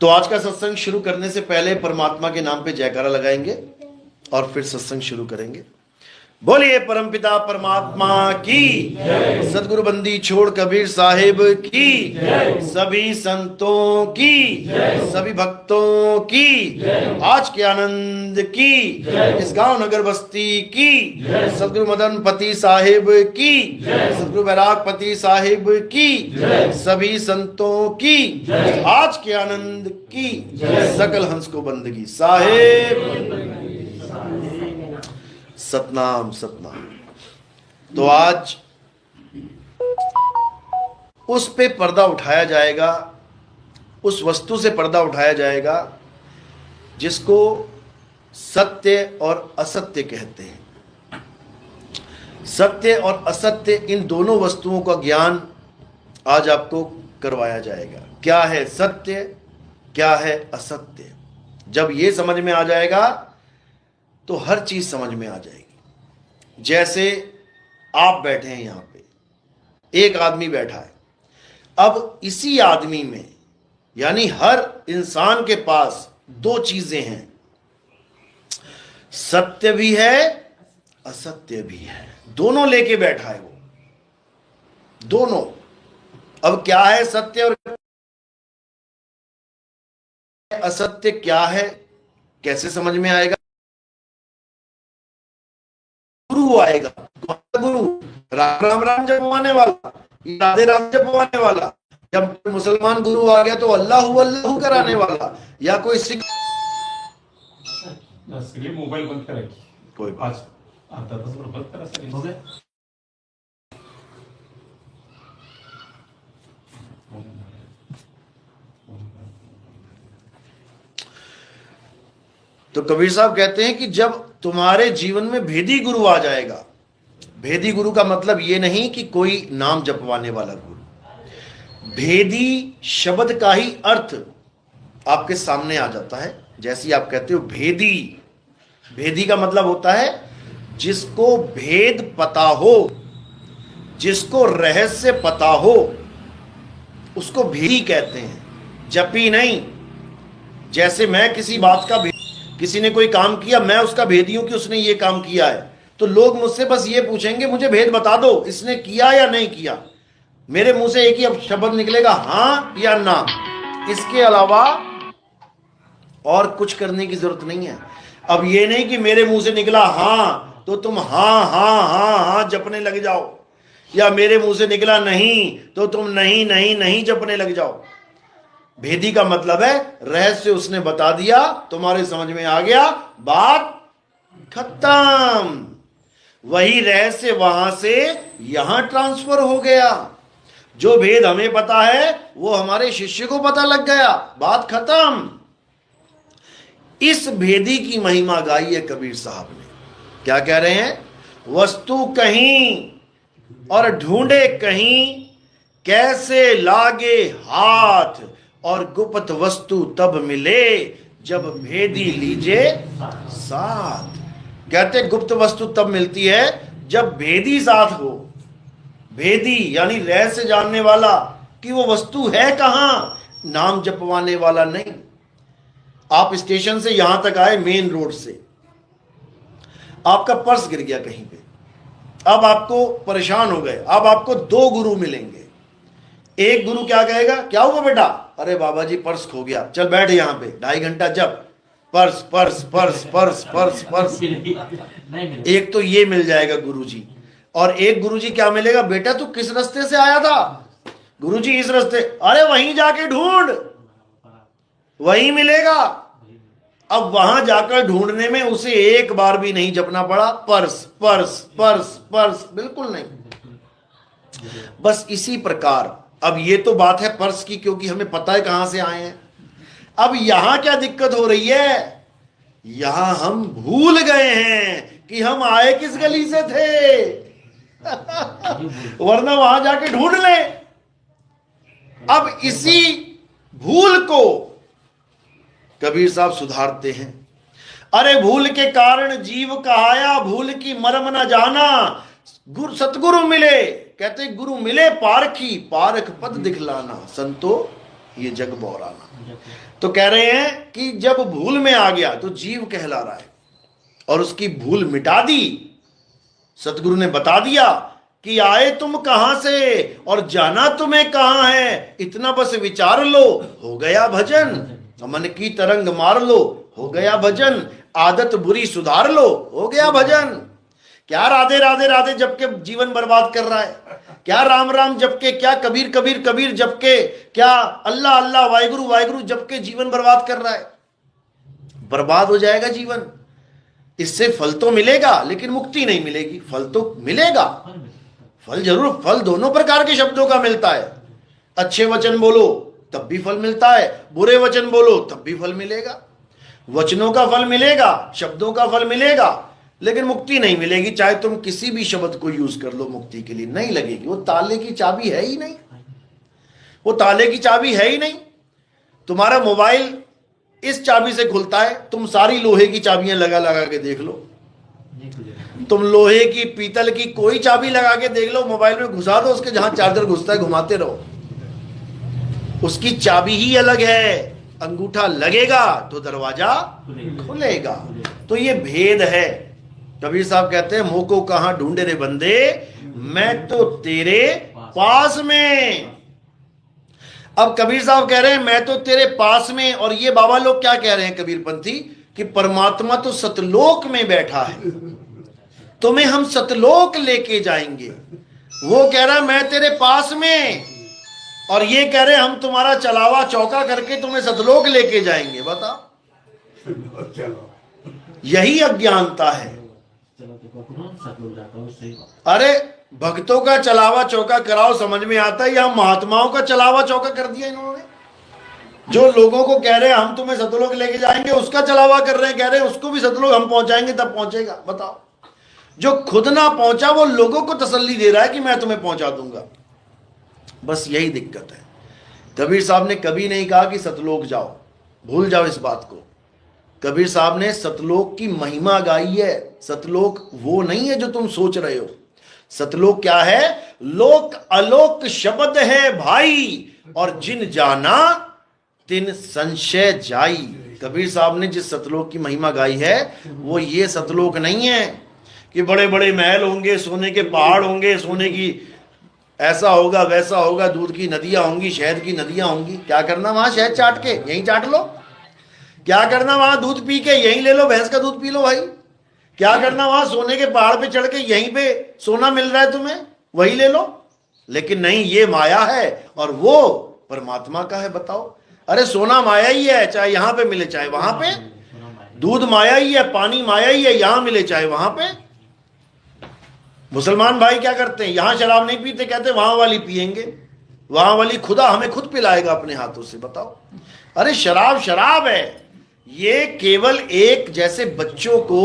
तो आज का सत्संग शुरू करने से पहले परमात्मा के नाम पे जयकारा लगाएंगे और फिर सत्संग शुरू करेंगे। बोलिए परमपिता परमात्मा की, सदगुरु बंदी छोड़ कबीर साहिब की, सभी संतों की, सभी भक्तों की, आज के आनंद की, इस गांव नगर बस्ती की, सदगुरु मदन पति साहिब की, सदगुरु बैराग पति साहिब की, सभी संतों की, आज के आनंद की, सकल हंस को बंदगी साहिब। सतनाम सतनाम। तो आज उस पे पर्दा उठाया जाएगा, उस वस्तु से पर्दा उठाया जाएगा जिसको सत्य और असत्य कहते हैं। सत्य और असत्य, इन दोनों वस्तुओं का ज्ञान आज आपको करवाया जाएगा। क्या है सत्य, क्या है असत्य। जब ये समझ में आ जाएगा तो हर चीज समझ में आ जाएगी। जैसे आप बैठे हैं यहां पे, एक आदमी बैठा है, अब इसी आदमी में यानी हर इंसान के पास दो चीजें हैं, सत्य भी है असत्य भी है, दोनों लेके बैठा है वो, दोनों। अब क्या है सत्य और असत्य क्या है, कैसे समझ में आएगा। गुरु आएगा, गुरु राम राम राम जपवाने वाला, राधे राम जपवाने वाला। जब मुसलमान गुरु आ गया तो अल्लाह अल्लाह कराने वाला, या कोई सिख। मोबाइल बंद करा, कोई आज आता तो बंद करा, हो गया। तो कबीर साहब कहते हैं कि जब तुम्हारे जीवन में भेदी गुरु आ जाएगा, भेदी गुरु का मतलब ये नहीं कि कोई नाम जपवाने वाला गुरु, भेदी शब्द का ही अर्थ आपके सामने आ जाता है। जैसे आप कहते हो भेदी, भेदी का मतलब होता है जिसको भेद पता हो, जिसको रहस्य पता हो, उसको भेदी कहते हैं, जपी नहीं। जैसे मैं किसी बात का, किसी ने कोई काम किया, मैं उसका भेदी हूं कि उसने ये काम किया है, तो लोग मुझसे बस ये पूछेंगे मुझे भेद बता दो, इसने किया या नहीं किया। मेरे मुंह से एक ही अब शब्द निकलेगा, हां या ना, इसके अलावा और कुछ करने की जरूरत नहीं है। अब ये नहीं कि मेरे मुंह से निकला हां तो तुम हां हां हां हां जपने लग जाओ, या मेरे मुंह से निकला नहीं तो तुम नहीं नहीं नहीं जपने लग जाओ। भेदी का मतलब है रहस्य उसने बता दिया, तुम्हारे समझ में आ गया, बात खत्म। वही रहस्य वहां से यहां ट्रांसफर हो गया। जो भेद हमें पता है वो हमारे शिष्य को पता लग गया, बात खत्म। इस भेदी की महिमा गाई है कबीर साहब ने। क्या कह रहे हैं, वस्तु कहीं और ढूंढे कहीं, कैसे लागे हाथ और गुप्त वस्तु तब मिले, जब भेदी लीजे साथ। कहते गुप्त वस्तु तब मिलती है जब भेदी साथ हो। भेदी यानी रहस्य जानने वाला कि वो वस्तु है कहां, नाम जपवाने वाला नहीं। आप स्टेशन से यहां तक आए, मेन रोड से, आपका पर्स गिर गया कहीं पे, अब आपको परेशान हो गए। अब आपको दो गुरु मिलेंगे। एक गुरु क्या कहेगा, क्या हुआ बेटा, अरे बाबा जी पर्स खो गया, चल बैठ यहां पे 2.5 घंटा जब, purse purse purse purse purse purse. एक तो ये मिल जाएगा गुरुजी। और एक गुरुजी क्या मिलेगा, बेटा तू किस रास्ते से आया था, गुरुजी इस रास्ते, अरे वहीं जाके ढूंढ, वहीं मिलेगा। अब वहां जाकर ढूंढने में उसे एक बार भी नहीं जपना पड़ा, पर्स पर्स पर्स पर्स, बिल्कुल नहीं। बस इसी प्रकार, अब ये तो बात है पर्स की, क्योंकि हमें पता है कहां से आए हैं। अब यहां क्या दिक्कत हो रही है, यहां हम भूल गए हैं कि हम आए किस गली से थे वरना वहां जाके ढूंढ ले। अब इसी भूल को कबीर साहब सुधारते हैं। अरे भूल के कारण जीव कहाया, भूल की मर्म न जाना, गुरु सतगुरु मिले। कहते गुरु मिले पारखी, पारख पद दिखलाना। संतो ये जग बौराना। तो कह रहे हैं कि जब भूल में आ गया तो जीव कहला रहा है और उसकी भूल मिटा दी। सतगुरु ने बता दिया कि आए तुम कहां से और जाना तुम्हें कहां है, इतना बस विचार लो हो गया भजन। मन की तरंग मार लो हो गया भजन, आदत बुरी सुधार लो हो गया भजन। क्या राधे राधे राधे जप के जीवन बर्बाद कर रहा है, क्या राम राम जप के, क्या कबीर कबीर कबीर जप के, क्या अल्लाह अल्लाह वाहिगुरु वाहिगुरु जप के जीवन बर्बाद कर रहा है। बर्बाद हो जाएगा जीवन। इससे फल तो मिलेगा लेकिन मुक्ति नहीं मिलेगी। फल तो मिलेगा, फल जरूर, फल दोनों प्रकार के शब्दों का मिलता है। अच्छे वचन बोलो तब भी फल मिलता है, बुरे वचन बोलो तब भी फल मिलेगा। वचनों का फल मिलेगा, शब्दों का फल मिलेगा, लेकिन मुक्ति नहीं मिलेगी। चाहे तुम किसी भी शब्द को यूज कर लो, मुक्ति के लिए नहीं लगेगी। वो ताले की चाबी है ही नहीं, वो ताले की चाबी है ही नहीं। तुम्हारा मोबाइल इस चाबी से खुलता है, तुम सारी लोहे की चाबियां लगा लगा के देख लो, तुम लोहे की पीतल की कोई चाबी लगा के देख लो, मोबाइल में घुसा दो, उसके जहां चार्जर घुसता है घुमाते रहो, उसकी चाबी ही अलग है। अंगूठा लगेगा तो दरवाजा खुलेगा। तो ये भेद है। कबीर साहब कहते हैं मोह को कहां ढूंढे रे बंदे, मैं तो तेरे पास में। अब कबीर साहब कह रहे हैं मैं तो तेरे पास में, और ये बाबा लोग क्या कह रहे हैं कबीरपंथी, कि परमात्मा तो सतलोक में बैठा है, तुम्हें हम सतलोक लेके जाएंगे। वो कह रहा है मैं तेरे पास में, और ये कह रहे हैं हम तुम्हारा चलावा चौका करके तुम्हें सतलोक लेके जाएंगे। बता, यही अज्ञानता है। अरे भक्तों का चलावा चौका कराओ समझ में आता है, या महात्माओं का चलावा चौका कर दिया इन्होंने। जो लोगों को कह रहे हैं हम तुम्हें सतलोक लेके जाएंगे, उसका चलावा कर रहे हैं, कह रहे हैं उसको भी सतलोक हम पहुंचाएंगे तब पहुंचेगा। बताओ, जो खुद ना पहुंचा वो लोगों को तसल्ली दे रहा है कि मैं तुम्हें पहुंचा दूंगा। बस यही दिक्कत है। कबीर साहब ने कभी नहीं कहा कि सतलोक जाओ, भूल जाओ इस बात को। कबीर साहब ने सतलोक की महिमा गाई है। सतलोक वो नहीं है जो तुम सोच रहे हो। सतलोक क्या है? लोक अलोक शब्द है भाई, और जिन जाना तिन संशय जाई। कबीर साहब ने जिस सतलोक की महिमा गाई है वो ये सतलोक नहीं है कि बड़े बड़े महल होंगे, सोने के पहाड़ होंगे, सोने की ऐसा होगा वैसा होगा, दूध की नदियां होंगी, शहद की नदियां होंगी। क्या करना वहां शहद चाट के यहीं चाट लो, क्या करना वहां दूध पी के यहीं ले लो, भैंस का दूध पी लो भाई। क्या करना वहां सोने के पहाड़ पे चढ़ के यहीं पे सोना मिल रहा है तुम्हें, वही ले लो। लेकिन नहीं, ये माया है और वो परमात्मा का है। बताओ, अरे सोना माया ही है, चाहे यहां पे मिले चाहे वहां पे, दूध माया ही है, पानी माया ही है, यहां मिले चाहे वहां पे। मुसलमान भाई क्या करते हैं, यहां शराब नहीं पीते, कहते वहां वाली पिएंगे, वहां वाली खुदा हमें खुद पिलाएगा अपने हाथों से। बताओ, अरे शराब शराब है। ये केवल एक जैसे बच्चों को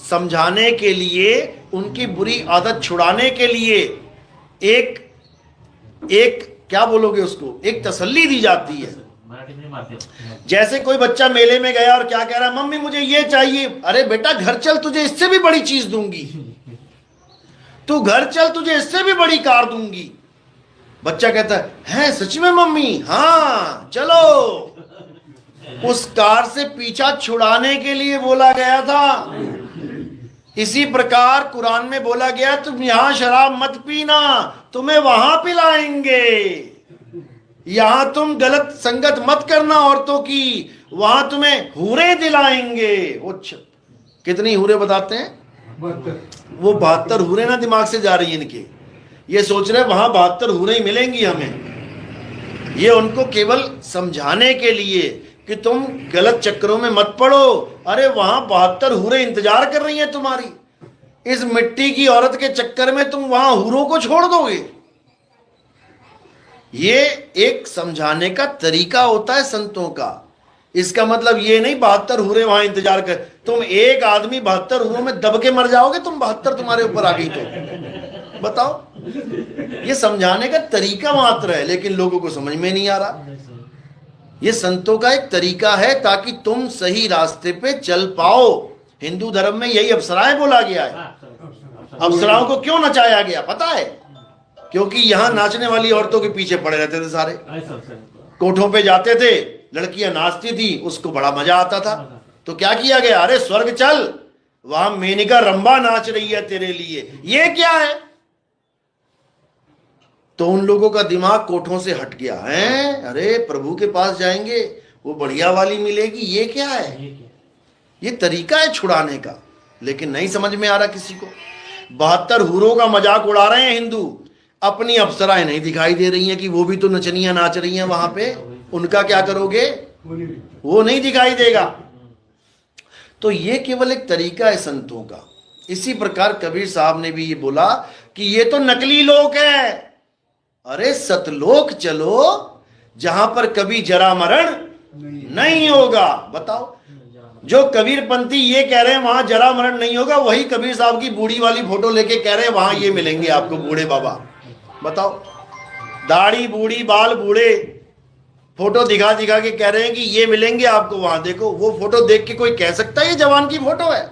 समझाने के लिए, उनकी बुरी आदत छुड़ाने के लिए एक क्या बोलोगे उसको, एक तसल्ली दी जाती है। जैसे कोई बच्चा मेले में गया और क्या कह रहा है, मम्मी मुझे ये चाहिए। अरे बेटा घर चल, तुझे इससे भी बड़ी चीज दूंगी, तू घर चल, तुझे इससे भी बड़ी कार दूंगी। बच्चा कहता है सच में मम्मी? हाँ चलो। उस कार से पीछा छुड़ाने के लिए बोला गया था। इसी प्रकार कुरान में बोला गया तुम यहां शराब मत पीना, तुम्हें वहां पिलाएंगे। यहां तुम गलत संगत मत करना औरतों की, वहां तुम्हें हूरें दिलाएंगे। वो कितनी हूरें बताते हैं? वो 72 हूरें ना दिमाग से जा रही है इनके। ये सोच रहे वहां 72 हूरें ही मिलेंगी हमें। ये उनको केवल समझाने के लिए कि तुम गलत चक्करों में मत पड़ो। अरे वहां 72 हूरें इंतजार कर रही हैं तुम्हारी। इस मिट्टी की औरत के चक्कर में तुम वहां हूरों को छोड़ दोगे। ये एक समझाने का तरीका होता है संतों का। इसका मतलब ये नहीं 72 हूरें वहां इंतजार कर, तुम एक आदमी 72 हूरों में दब के मर जाओगे, तुम 72 तुम्हारे ऊपर आ गई तो बताओ। ये समझाने का तरीका मात्र है, लेकिन लोगों को समझ में नहीं आ रहा। ये संतों का एक तरीका है ताकि तुम सही रास्ते पे चल पाओ। हिंदू धर्म में यही अप्सराएं बोला गया है। अप्सराओं को क्यों नचाया गया पता है? क्योंकि यहां नाचने वाली औरतों के पीछे पड़े रहते थे सारे। कोठों पे जाते थे, लड़कियां नाचती थी, उसको बड़ा मजा आता था। तो क्या किया गया, अरे स्वर्ग चल, वहां मेनिका रंभा नाच रही है तेरे लिए, ये क्या है। तो उन लोगों का दिमाग कोठों से हट गया है, अरे प्रभु के पास जाएंगे, वो बढ़िया वाली मिलेगी, ये क्या है, ये तरीका है छुड़ाने का। लेकिन नहीं समझ में आ रहा किसी को। 72 हूरों का मजाक उड़ा रहे हैं हिंदू, अपनी अप्सराएं नहीं दिखाई दे रही हैं कि वो भी तो नचनियां नाच रही हैं वहां पे, उनका क्या करोगे, वो नहीं दिखाई देगा। तो ये केवल एक तरीका है संतों का। इसी प्रकार कबीर साहब ने भी ये बोला कि ये तो नकली लोक है। अरे सतलोक चलो, जहां पर कभी जरा मरण नहीं होगा। बताओ, जो कबीर पंथी ये कह रहे हैं वहां जरा मरण नहीं होगा, वही कबीर साहब की बूढ़ी वाली फोटो लेके कह रहे हैं वहां ये मिलेंगे आपको बूढ़े बाबा। बताओ, दाढ़ी बूढ़ी बाल बूढ़े, फोटो दिखा दिखा के कह रहे हैं कि ये मिलेंगे आपको वहां। देखो, वो फोटो देख के कोई कह सकता है ये जवान की फोटो है?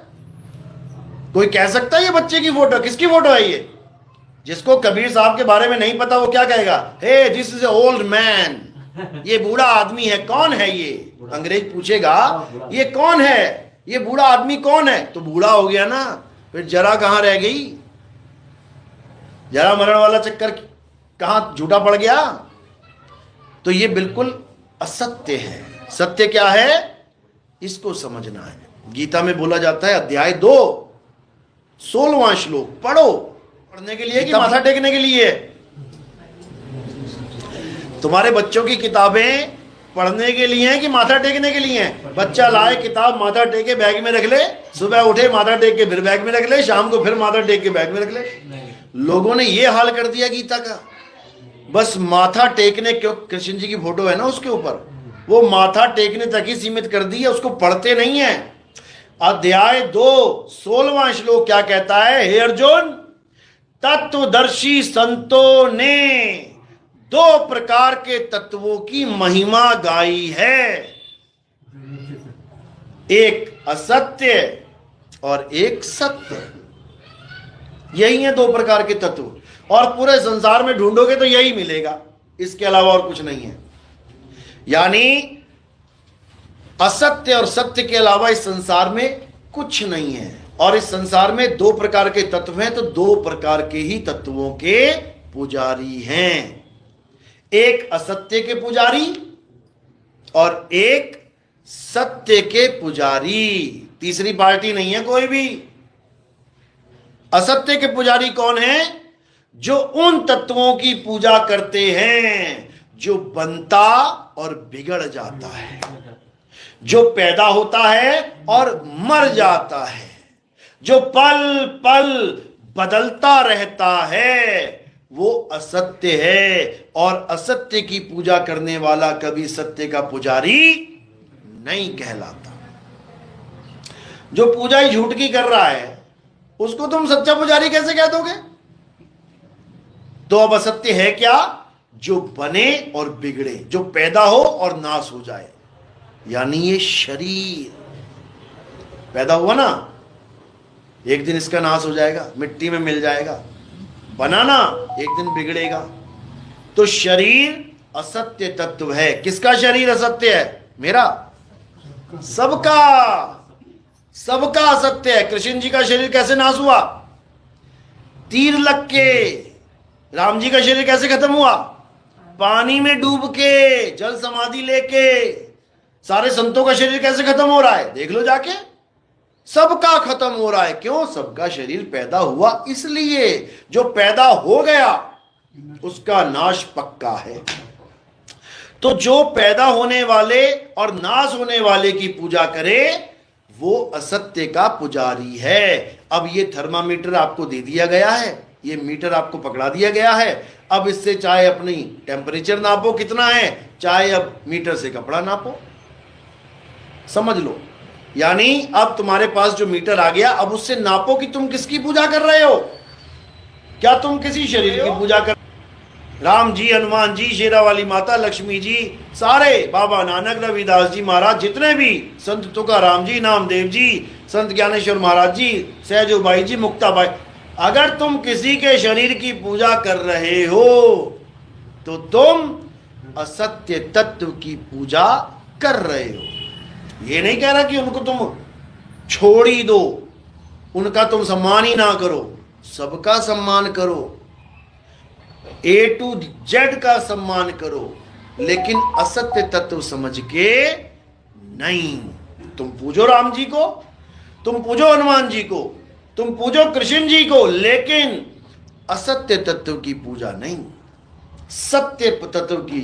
कोई कह सकता है ये बच्चे की फोटो? किसकी फोटो है ये? जिसको कबीर साहब के बारे में नहीं पता वो क्या कहेगा, hey this is a old man, ये बूढ़ा आदमी है। कौन है ये? अंग्रेज पूछेगा ये कौन है, ये बूढ़ा आदमी कौन है? तो बूढ़ा हो गया ना, फिर जरा कहां रह गई? जरा मरण वाला चक्कर कहां झूठा पड़ गया? तो ये बिल्कुल असत्य है। सत्य क्या है, इसको समझना है। गीता में बोला जाता है अध्याय 2 16वां श्लोक, पढ़ो। पढ़ने के लिए कि माथा टेकने के लिए? तुम्हारे बच्चों की किताबें पढ़ने के लिए हैं कि माथा टेकने के लिए हैं? बच्चा लाए किताब, माथा टेके बैग में रख ले, सुबह उठे माथा टेक के फिर बैग में रख ले, शाम को फिर माथा टेक के बैग में रख ले। लोगों ने ये हाल कर दिया गीता का। बस माथा टेकने, क्यों कृष्ण जी की फोटो है ना उसके ऊपर, वो माथा टेकने तक ही सीमित कर दी है, उसको पढ़ते नहीं है। अध्याय 2 16वां श्लोक क्या कहता है? हे अर्जुन, तत्वदर्शी संतों ने 2 प्रकार के तत्वों की महिमा गाई है, एक असत्य और एक सत्य। यही है 2 प्रकार के तत्व, और पूरे संसार में ढूंढोगे तो यही मिलेगा, इसके अलावा और कुछ नहीं है। यानी असत्य और सत्य के अलावा इस संसार में कुछ नहीं है। और इस संसार में 2 प्रकार के तत्व हैं, तो 2 प्रकार के ही तत्वों के पुजारी हैं, एक असत्य के पुजारी और एक सत्य के पुजारी। तीसरी पार्टी नहीं है कोई भी। असत्य के पुजारी कौन है? जो उन तत्वों की पूजा करते हैं जो बनता और बिगड़ जाता है, जो पैदा होता है और मर जाता है, जो पल पल बदलता रहता है, वो असत्य है। और असत्य की पूजा करने वाला कभी सत्य का पुजारी नहीं कहलाता। जो पूजा ही झूठ की कर रहा है उसको तुम सच्चा पुजारी कैसे कह दोगे? तो अब असत्य है क्या? जो बने और बिगड़े, जो पैदा हो और नाश हो जाए। यानी ये शरीर पैदा हुआ ना, एक दिन इसका नाश हो जाएगा, मिट्टी में मिल जाएगा। बनाना एक दिन बिगड़ेगा। तो शरीर असत्य तत्व है। किसका शरीर असत्य है? मेरा? सबका, सबका असत्य है। कृष्ण जी का शरीर कैसे नाश हुआ? तीर लग के। राम जी का शरीर कैसे खत्म हुआ? पानी में डूब के, जल समाधि लेके। सारे संतों का शरीर कैसे खत्म हो रहा है? देख लो जाके, सबका खत्म हो रहा है। क्यों? सबका शरीर पैदा हुआ इसलिए। जो पैदा हो गया उसका नाश पक्का है। तो जो पैदा होने वाले और नाश होने वाले की पूजा करे वो असत्य का पुजारी है। अब ये थर्मामीटर आपको दे दिया गया है, ये मीटर आपको पकड़ा दिया गया है। अब इससे चाहे अपनी टेम्परेचर नापो कितना है, चाहे अब मीटर से कपड़ा नापो, समझ लो। यानी अब तुम्हारे पास जो मीटर आ गया, अब उससे नापो कि तुम किसकी पूजा कर रहे हो। क्या तुम किसी शरीर की पूजा कर? राम जी, हनुमान जी, शेरा वाली माता, लक्ष्मी जी, सारे बाबा नानक, रविदास जी महाराज, जितने भी संत तुकाराम जी, नामदेव जी, संत ज्ञानेश्वर महाराज जी, सहजोबाई जी, मुक्ताबाई, अगर तुम किसी के शरीर की पूजा कर रहे हो तो तुम असत्य तत्व की पूजा कर रहे हो। ये नहीं कह रहा कि उनको तुम छोड़ ही दो, उनका तुम सम्मान ही ना करो, सबका सम्मान करो, A to Z का सम्मान करो, लेकिन असत्य तत्व समझ के नहीं। तुम पूजो राम जी को, तुम पूजो हनुमान जी को, तुम पूजो कृष्ण जी को, लेकिन असत्य तत्व की पूजा नहीं। सत्य तत्व की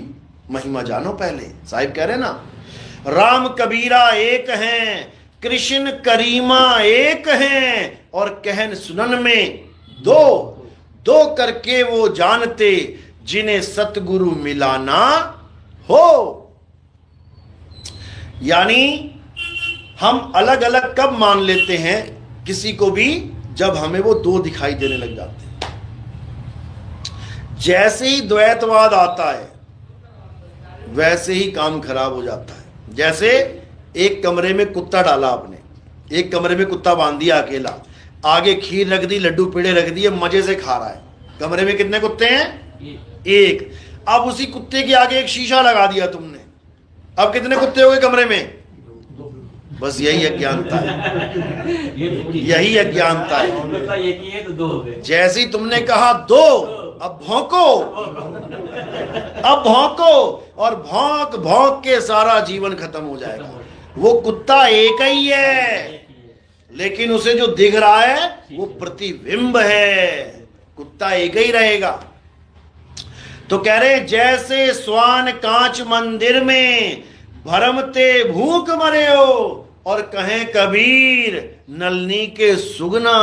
महिमा जानो। पहले साहिब कह रहे ना, राम कबीरा एक हैं, कृष्ण करीमा एक हैं, और कहन सुनन में दो, दो करके वो जानते, जिन्हें सतगुरु मिलाना हो। यानी हम अलग अलग कब मान लेते हैं किसी को भी, जब हमें वो दो दिखाई देने लग जाते हैं। जैसे ही द्वैतवाद आता है वैसे ही काम खराब हो जाता है। जैसे एक कमरे में कुत्ता डाला आपने, एक कमरे में कुत्ता बांध दिया अकेला, आगे खीर रख दी, लड्डू पेड़े रख दिए, मजे से खा रहा है। कमरे में कितने कुत्ते हैं? एक। अब उसी कुत्ते के आगे एक शीशा लगा दिया तुमने, अब कितने कुत्ते हो गए कमरे में? बस यही अज्ञानता है, यही अज्ञानता है। जैसे ही तुमने कहा दो, अब भौंको, अब भौंको, और भौंक भौंक के सारा जीवन खत्म हो जाएगा। वो कुत्ता एक ही है, लेकिन उसे जो दिख रहा है वो प्रतिबिंब है। कुत्ता एक ही रहेगा। तो कह रहे जैसे स्वान कांच मंदिर में भरमते भूख मरे हो, और कहें कबीर नलनी के सुगना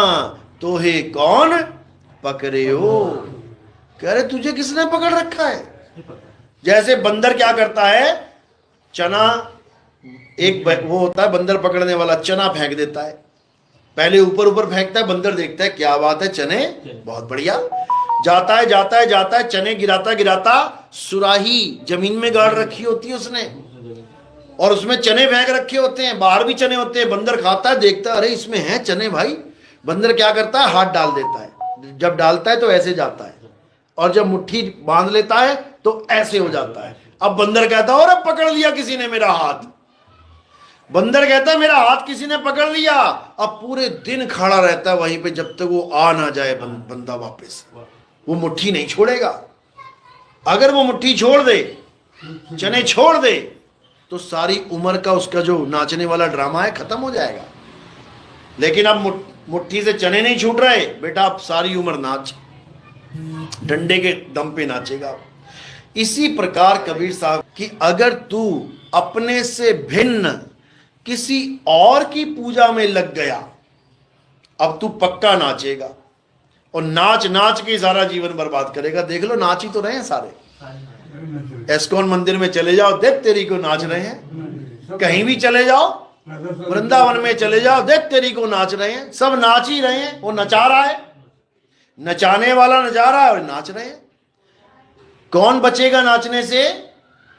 तो हे कौन पकड़े हो। कह रहे तुझे किसने पकड़ रखा है? जैसे बंदर क्या करता है, चना, एक वो होता है बंदर पकड़ने वाला, चना फेंक देता है, पहले ऊपर ऊपर फेंकता है, बंदर देखता है क्या बात है, चने बहुत बढ़िया, जाता है जाता है जाता है, चने गिराता गिराता सुराही जमीन में गाड़ रखी होती है उसने, और उसमें चने फेंक रखे होते हैं, बाहर भी चने होते हैं। बंदर खाता है, देखता है अरे इसमें हैं चने भाई। बंदर क्या करता है, हाथ डाल देता है, जब डालता है तो ऐसे जाता है, और जब मुट्ठी बांध लेता है तो ऐसे हो जाता है। अब बंदर कहता है अरे पकड़ लिया किसी ने मेरा हाथ। बंदर कहता है मेरा हाथ किसी ने पकड़ लिया। अब पूरे दिन खड़ा रहता है वहीं पे जब तक वो आ ना जाए बंदा वापस। वो मुट्ठी नहीं छोड़ेगा। अगर वो मुट्ठी छोड़ दे, चने छोड़ दे, तो सारी उम्र का उसका जो नाचने वाला ड्रामा है खत्म हो जाएगा। लेकिन अब मुट्ठी से चने नहीं छूट रहे, बेटा अब सारी उम्र नाच, डंडे के दम पे नाचेगा। इसी प्रकार कबीर साहब कि अगर तू अपने से भिन्न किसी और की पूजा में लग गया, अब तू पक्का नाचेगा, और नाच नाच के सारा जीवन बर्बाद करेगा। देख लो नाच ही तो रहे हैं सारे। एस्कॉन मंदिर में चले जाओ, देख तेरी को नाच रहे हैं। कहीं भी चले जाओ, वृंदावन में चले जाओ, देख तेरी को नाच रहे हैं। सब नाच ही रहे हैं। वो नचा रहा है, नचाने वाला नचा रहा है और नाच रहे हैं। कौन बचेगा नाचने से?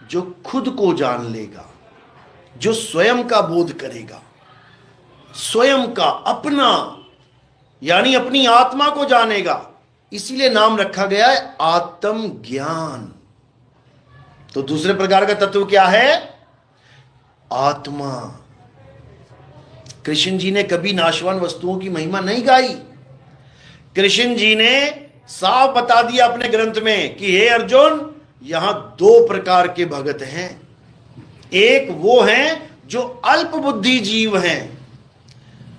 जो खुद को जान लेगा, जो स्वयं का बोध करेगा, स्वयं का अपना, यानी अपनी आत्मा को जानेगा। इसीलिए नाम रखा गया है आत्म ज्ञान। तो दूसरे प्रकार का तत्व क्या है? आत्मा। कृष्ण जी ने कभी नाशवान वस्तुओं की महिमा नहीं गाई। कृष्ण जी ने साफ बता दिया अपने ग्रंथ में कि हे अर्जुन, यहां दो प्रकार के भगत हैं। एक वो हैं जो अल्प बुद्धि जीव हैं,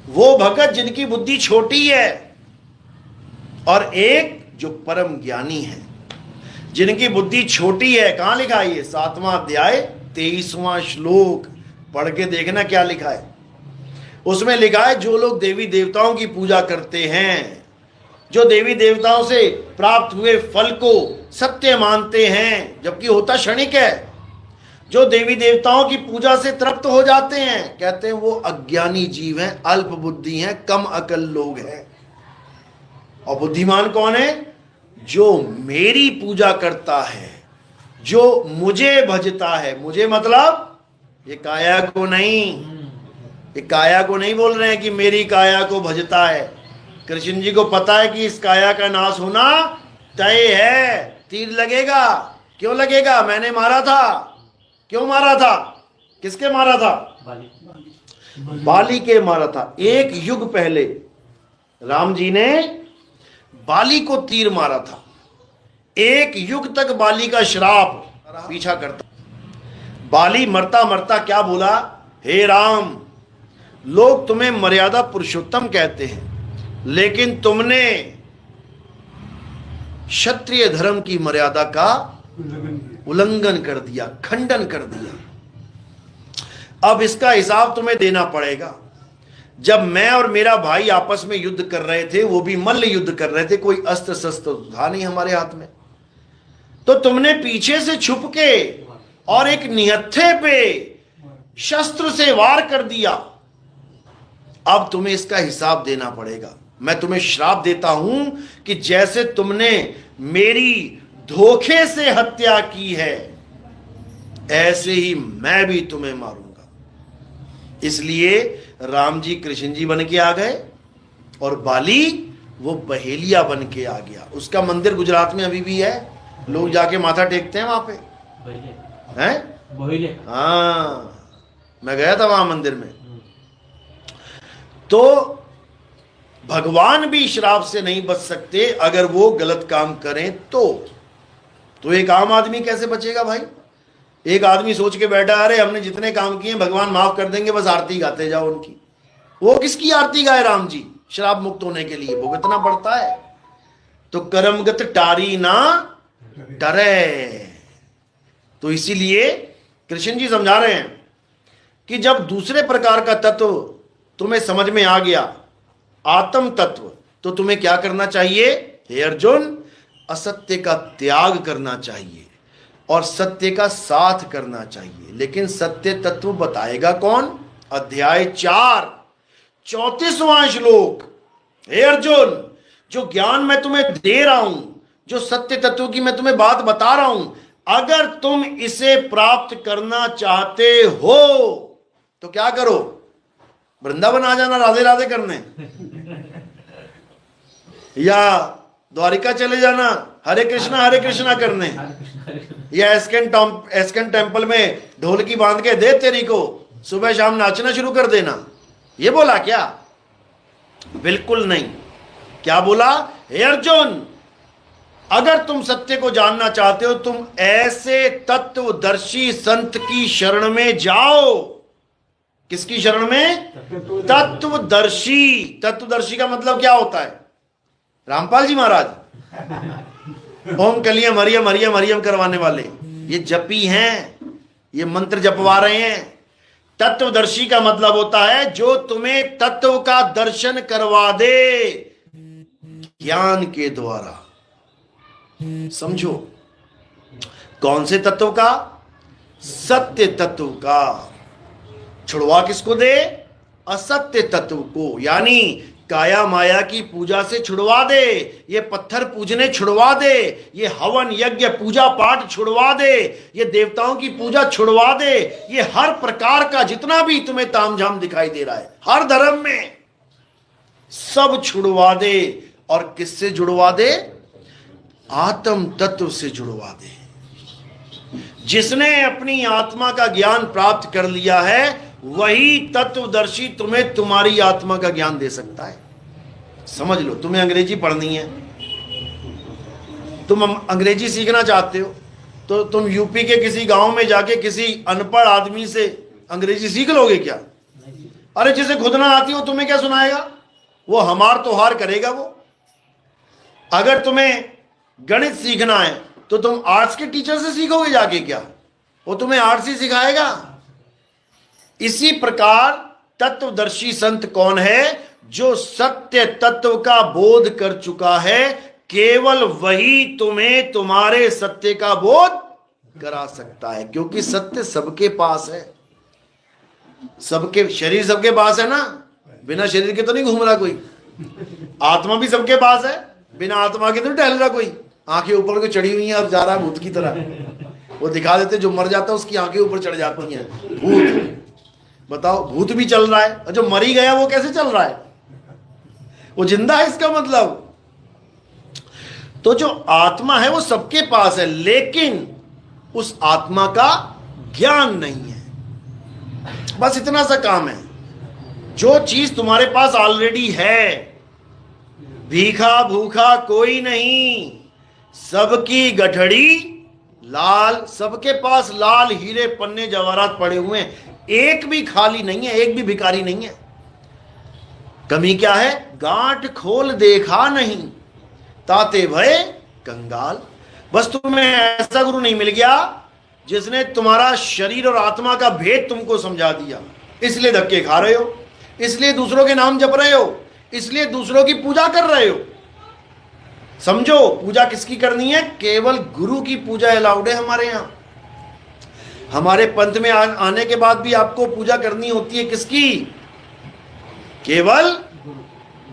वो भगत जिनकी बुद्धि छोटी है, और एक जो परम ज्ञानी है जिनकी बुद्धि छोटी है। कहां लिखा है ये? 7वां अध्याय 23वां श्लोक पढ़ के देखना क्या लिखा है। उसमें लिखा है जो लोग देवी देवताओं की पूजा करते हैं, जो देवी देवताओं से प्राप्त हुए फल को सत्य मानते हैं, जबकि होता क्षणिक है, जो देवी देवताओं की पूजा से तृप्त हो जाते हैं, कहते हैं वो अज्ञानी जीव हैं, अल्प बुद्धि हैं, कम अकल लोग हैं। और बुद्धिमान कौन है? जो मेरी पूजा करता है, जो मुझे भजता है। मुझे मतलब ये काया को नहीं, ये काया को नहीं बोल रहे हैं कि मेरी काया को भजता है। कृष्ण जी को पता है कि इस काया का नाश होना तय है, तीर लगेगा, क्यों लगेगा? मैंने मारा था। क्यों मारा था? किसके मारा था? बाली के मारा था। एक युग पहले राम जी ने बाली को तीर मारा था। एक युग तक बाली का श्राप पीछा करता। बाली मरता मरता क्या बोला? हे राम, लोग तुम्हें मर्यादा पुरुषोत्तम कहते हैं, लेकिन तुमने क्षत्रिय धर्म की मर्यादा का उल्लंघन कर दिया, खंडन कर दिया। अब इसका हिसाब तुम्हें देना पड़ेगा। जब मैं और मेरा भाई आपस में युद्ध कर रहे थे, वो भी मल्ल युद्ध कर रहे थे, कोई अस्त्र शस्त्र था नहीं हमारे हाथ में, तो तुमने पीछे से छुप के और एक निहत्थे पे शस्त्र से वार कर दिया। अब तुम्हें इसका हिसाब देना पड़ेगा। मैं तुम्हें श्राप देता हूं कि जैसे तुमने मेरी धोखे से हत्या की है, ऐसे ही मैं भी तुम्हें मारूंगा। इसलिए राम जी कृष्ण जी बन के आ गए और बाली वो बहेलिया बन के आ गया। उसका मंदिर गुजरात में अभी भी है, लोग जाके माथा टेकते हैं वहां पे, हैं? हाँ, मैं गया था वहां मंदिर में। तो भगवान भी श्राप से नहीं बच सकते अगर वो गलत काम करें तो एक आम आदमी कैसे बचेगा भाई? एक आदमी सोच के बैठा, अरे हमने जितने काम किए भगवान माफ कर देंगे, बस आरती गाते जाओ उनकी। वो किसकी आरती गाए? राम जी। श्राप मुक्त होने के लिए भुगतना पड़ता है। तो कर्मगत टारी ना डरे। तो इसीलिए कृष्ण जी समझा रहे हैं कि जब दूसरे प्रकार का तत्व तुम्हें समझ में आ गया, आत्म तत्व, तो तुम्हें क्या करना चाहिए? हे अर्जुन, असत्य का त्याग करना चाहिए और सत्य का साथ करना चाहिए। लेकिन सत्य तत्व बताएगा कौन? अध्याय 4 34वां श्लोक। हे अर्जुन, जो ज्ञान मैं तुम्हें दे रहा हूं, जो सत्य तत्व की मैं तुम्हें बात बता रहा हूं, अगर तुम इसे प्राप्त करना चाहते हो तो क्या करो? वृंदावन आ जाना राधे राधे करने, या द्वारिका चले जाना हरे कृष्णा करने, या एस्कन टेम्पल में ढोलकी बांध के दे तेरी को सुबह शाम नाचना शुरू कर देना। ये बोला क्या? बिल्कुल नहीं। क्या बोला? हे अर्जुन, अगर तुम सत्य को जानना चाहते हो, तुम ऐसे तत्वदर्शी संत की शरण में जाओ। किसकी शरण में? तत्वदर्शी। तत्वदर्शी का मतलब क्या होता है? रामपाल जी महाराज, ओम कलियम हरियम हरियम हरियम करवाने वाले, ये जपी हैं, ये मंत्र जपवा रहे हैं। तत्वदर्शी का मतलब होता है जो तुम्हें तत्व का दर्शन करवा दे ज्ञान के द्वारा। समझो, कौन से तत्व का? सत्य तत्व का। छुड़वा किसको दे? असत्य तत्व को, यानी काया माया की पूजा से छुड़वा दे, ये पत्थर पूजने छुड़वा दे, ये हवन यज्ञ पूजा पाठ छुड़वा दे, ये देवताओं की पूजा छुड़वा दे, ये हर प्रकार का जितना भी तुम्हें तामझाम दिखाई दे रहा है हर धर्म में, सब छुड़वा दे। और किससे जुड़वा दे? आत्म तत्व से जुड़वा दे। जिसने अपनी आत्मा का ज्ञान प्राप्त कर लिया है, वही तत्वदर्शी तुम्हें तुम्हारी आत्मा का ज्ञान दे सकता है। समझ लो, तुम्हें अंग्रेजी पढ़नी है, तुम अंग्रेजी सीखना चाहते हो, तो तुम यूपी के किसी गांव में जाके किसी अनपढ़ आदमी से अंग्रेजी सीख लोगे क्या? अरे जिसे खुद ना आती हो तुम्हें क्या सुनाएगा? वो हमार तो हार करेगा वो। अगर तुम्हें गणित सीखना है तो तुम आर्ट्स के टीचर से सीखोगे जाके क्या? वो तुम्हें आर्ट्स ही सिखाएगा। इसी प्रकार तत्वदर्शी संत कौन है? जो सत्य तत्व का बोध कर चुका है, केवल वही तुम्हें तुम्हारे सत्य का बोध करा सकता है। क्योंकि सत्य सबके पास है, सबके शरीर सबके पास है ना, बिना शरीर के तो नहीं घूम रहा कोई। आत्मा भी सबके पास है, बिना आत्मा के तो टहल रहा कोई। आंखें ऊपर को चढ़ी हुई हैं और जा रहा है भूत की तरह। वो दिखा देते जो मर जाता है उसकी आंखें ऊपर चढ़ जाती हैं, भूत। बताओ, भूत भी चल रहा है और जो मर ही गया वो कैसे चल रहा है? वो जिंदा है, इसका मतलब। तो जो आत्मा है वो सबके पास है, लेकिन उस आत्मा का ज्ञान नहीं है। बस इतना सा काम है। जो चीज तुम्हारे पास ऑलरेडी है, भीखा भूखा कोई नहीं, सबकी गठड़ी लाल, सबके पास लाल हीरे पन्ने जवाहरात पड़े हुए हैं, एक भी खाली नहीं है, एक भी भिखारी नहीं है। कमी क्या है? गांठ खोल देखा नहीं, ताते भय कंगाल। बस तुम्हें ऐसा गुरु नहीं मिल गया जिसने तुम्हारा शरीर और आत्मा का भेद तुमको समझा दिया, इसलिए धक्के खा रहे हो, इसलिए दूसरों के नाम जप रहे हो, इसलिए दूसरों की पूजा कर रहे हो। समझो, पूजा किसकी करनी है? केवल गुरु की पूजा अलाउड है हमारे यहां। हमारे पंथ में आने के बाद भी आपको पूजा करनी होती है किसकी? केवल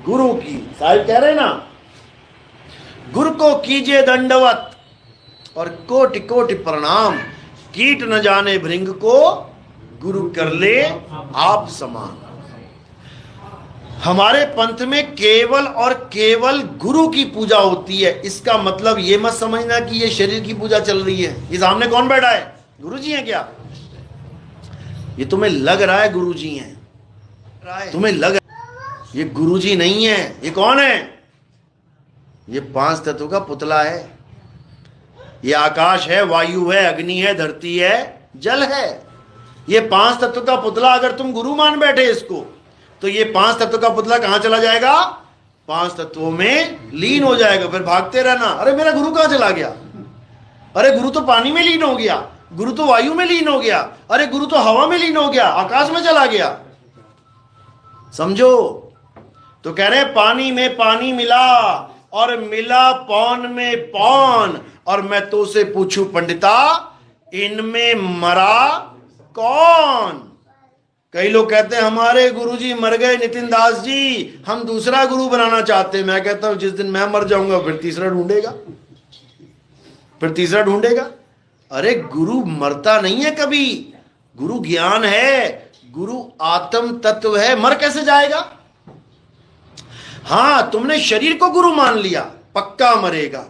गुरु की। साहिब कह रहे ना, गुरु को कीजिए दंडवत और कोटि कोटि प्रणाम, कीट न जाने भृंग को गुरु कर ले आप समान। हमारे पंथ में केवल और केवल गुरु की पूजा होती है। इसका मतलब ये मत समझना कि ये शरीर की पूजा चल रही है। ये सामने कौन बैठा है? गुरु जी हैं क्या? ये तुम्हें लग रहा है गुरु जी हैं, तुम्हें लग, ये गुरु जी नहीं है। ये कौन है? ये 5 तत्व का पुतला है। ये आकाश है, वायु है, अग्नि है, धरती है, जल है। ये 5 तत्व का पुतला अगर तुम गुरु मान बैठे इसको, तो ये 5 तत्व का पुतला कहां चला जाएगा? 5 तत्वों में लीन हो जाएगा। फिर भागते रहना, अरे मेरा गुरु कहां चला गया? अरे गुरु तो पानी में लीन हो गया, गुरु तो वायु में लीन हो गया, अरे गुरु तो हवा में लीन हो गया, आकाश में चला गया। समझो, तो कह रहे पानी में पानी मिला और मिला पौन में पौन, और मैं तो से पूछूं पंडिता, इनमें मरा कौन? कई लोग कहते हैं हमारे गुरुजी मर गए नितिन दास जी, हम दूसरा गुरु बनाना चाहते हैं। मैं कहता हूं जिस दिन मैं मर जाऊंगा फिर तीसरा ढूंढेगा, फिर तीसरा ढूंढेगा। अरे गुरु मरता नहीं है कभी, गुरु ज्ञान है, गुरु आत्म तत्व है, मर कैसे जाएगा? हां, तुमने शरीर को गुरु मान लिया, पक्का मरेगा,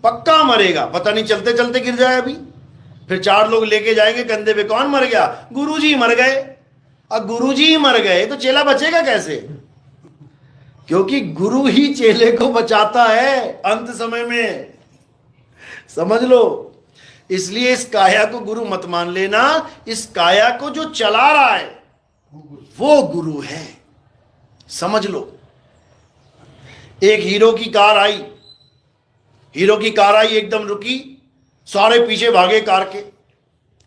पक्का मरेगा। पता नहीं चलते चलते गिर जाए अभी, फिर 4 लोग लेके जाएंगे कंधे पे, कौन मर गया? गुरुजी मर गए। अब गुरुजी मर गए तो चेला बचेगा कैसे? क्योंकि गुरु ही चेले को बचाता है अंत समय में, समझ लो। इसलिए इस काया को गुरु मत मान लेना, इस काया को जो चला रहा है वो गुरु है, समझ लो। एक हीरो की कार आई, हीरो की कार आई, एकदम रुकी, सारे पीछे भागे कार के।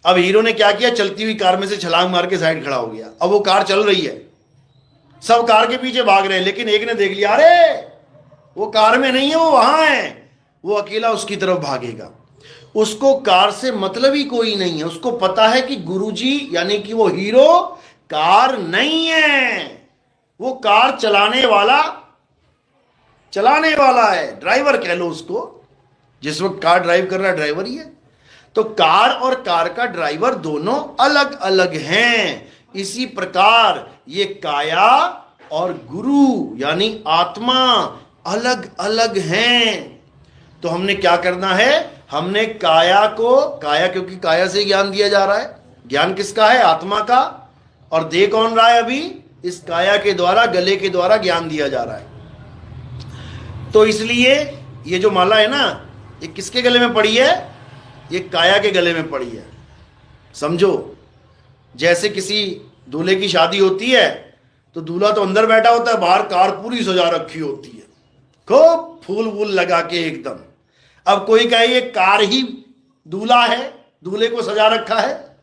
अब हीरो ने क्या किया? चलती हुई कार में से छलांग मार के साइड खड़ा हो गया। अब वो कार चल रही है, सब कार के पीछे भाग रहे हैं, लेकिन एक ने देख लिया, अरे वो कार में नहीं है, वो वहां है, वो अकेला उसकी तरफ भागेगा। उसको कार से मतलब ही कोई नहीं है, उसको पता है कि गुरुजी यानी कि वो हीरो कार नहीं है, वो कार चलाने वाला है, ड्राइवर कह लो उसको। जिस वक्त कार ड्राइव कर रहा है ड्राइवर ही है। तो कार और कार का ड्राइवर दोनों अलग अलग हैं। इसी प्रकार ये काया और गुरु यानी आत्मा अलग अलग हैं। तो हमने क्या करना है? हमने काया को, काया क्योंकि काया से ज्ञान दिया जा रहा है, ज्ञान किसका है? आत्मा का। और दे कौन रहा है? अभी इस काया के द्वारा, गले के द्वारा ज्ञान दिया जा रहा है। तो इसलिए ये जो माला है ना, ये किसके गले में पड़ी है? ये काया के गले में पड़ी है। समझो, जैसे किसी दूल्हे की शादी होती है तो दूल्हा तो अंदर बैठा होता है, बाहर कार पूरी सजा रखी होती है, खूब फूल वूल लगा के एकदम। अब कोई कहे ये कार ही दूल्हा है, दूल्हे को सजा रखा है।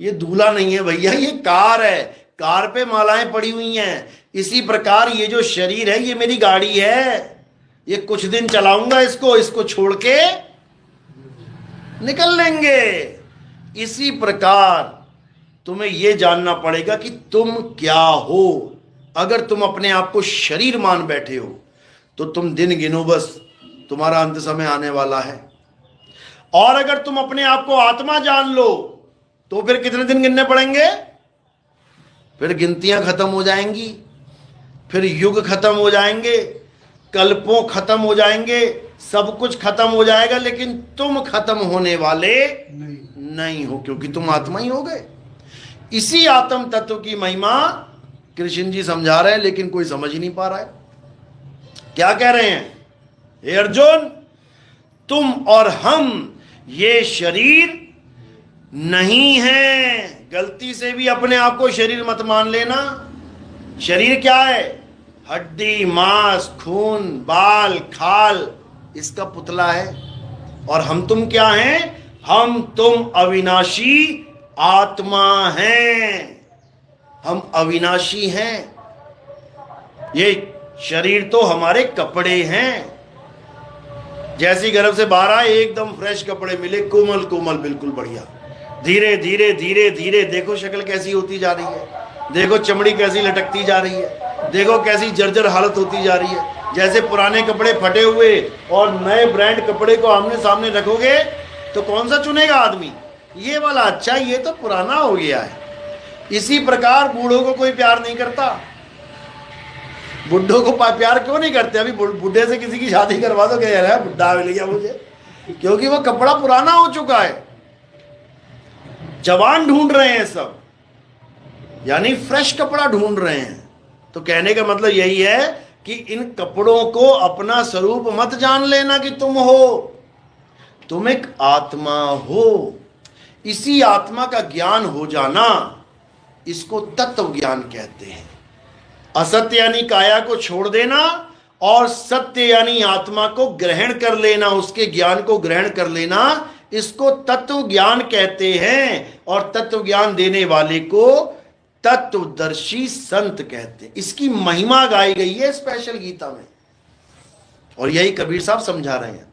ये दूल्हा नहीं है भैया, ये कार है, कार पे मालाएं पड़ी हुई हैं। इसी प्रकार ये जो शरीर है ये मेरी गाड़ी है, ये कुछ दिन चलाऊंगा इसको छोड़ के निकल लेंगे। इसी प्रकार तुम्हें यह जानना पड़ेगा कि तुम क्या हो। अगर तुम अपने आप को शरीर मान बैठे हो तो तुम दिन गिनो, बस तुम्हारा अंत समय आने वाला है। और अगर तुम अपने आप को आत्मा जान लो तो फिर कितने दिन गिनने पड़ेंगे? फिर गिनतियां खत्म हो जाएंगी, फिर युग खत्म हो जाएंगे, कल्पों खत्म हो जाएंगे, सब कुछ खत्म हो जाएगा, लेकिन तुम खत्म होने वाले नहीं हो, क्योंकि तुम आत्मा ही हो गए। इसी आत्म तत्व की महिमा कृष्ण जी समझा रहे हैं, लेकिन कोई समझ ही नहीं पा रहा है। क्या कह रहे हैं? हे अर्जुन, तुम और हम ये शरीर नहीं है। गलती से भी अपने आप को शरीर मत मान लेना। शरीर क्या है? हड्डी, मांस, खून, बाल, खाल, इसका पुतला है। और हम तुम क्या हैं? हम तुम अविनाशी आत्मा हैं। हम अविनाशी हैं। ये शरीर तो हमारे कपड़े हैं। जैसी गर्भ से बाहर आए, एकदम फ्रेश कपड़े मिले, कोमल कोमल, बिल्कुल बढ़िया। धीरे धीरे धीरे धीरे देखो शक्ल कैसी होती जा रही है, देखो चमड़ी कैसी लटकती जा रही है, देखो कैसी जर्जर हालत होती जा रही है। जैसे पुराने कपड़े फटे हुए और नए ब्रांड कपड़े को आमने सामने रखोगे तो कौन सा चुनेगा आदमी? ये वाला अच्छा, ये तो पुराना हो गया है। इसी प्रकार बूढ़ों को कोई प्यार नहीं करता। बुढ़ों को प्यार क्यों नहीं करते? अभी बुढ़े से किसी की शादी करवा दो, कह रहा है बुढ़ा मिल गया मुझे, क्योंकि वो कपड़ा पुराना हो चुका है। जवान ढूंढ रहे हैं सब, यानी फ्रेश कपड़ा ढूंढ रहे हैं। तो कहने का मतलब यही है कि इन कपड़ों को अपना स्वरूप मत जान लेना कि तुम हो। तुम एक आत्मा हो। इसी आत्मा का ज्ञान हो जाना, इसको तत्व ज्ञान कहते हैं। असत्य यानी काया को छोड़ देना और सत्य यानी आत्मा को ग्रहण कर लेना, उसके ज्ञान को ग्रहण कर लेना, इसको तत्व ज्ञान कहते हैं। और तत्व ज्ञान देने वाले को तत्वदर्शी संत कहते हैं। इसकी महिमा गाई गई है स्पेशल गीता में, और यही कबीर साहब समझा रहे हैं।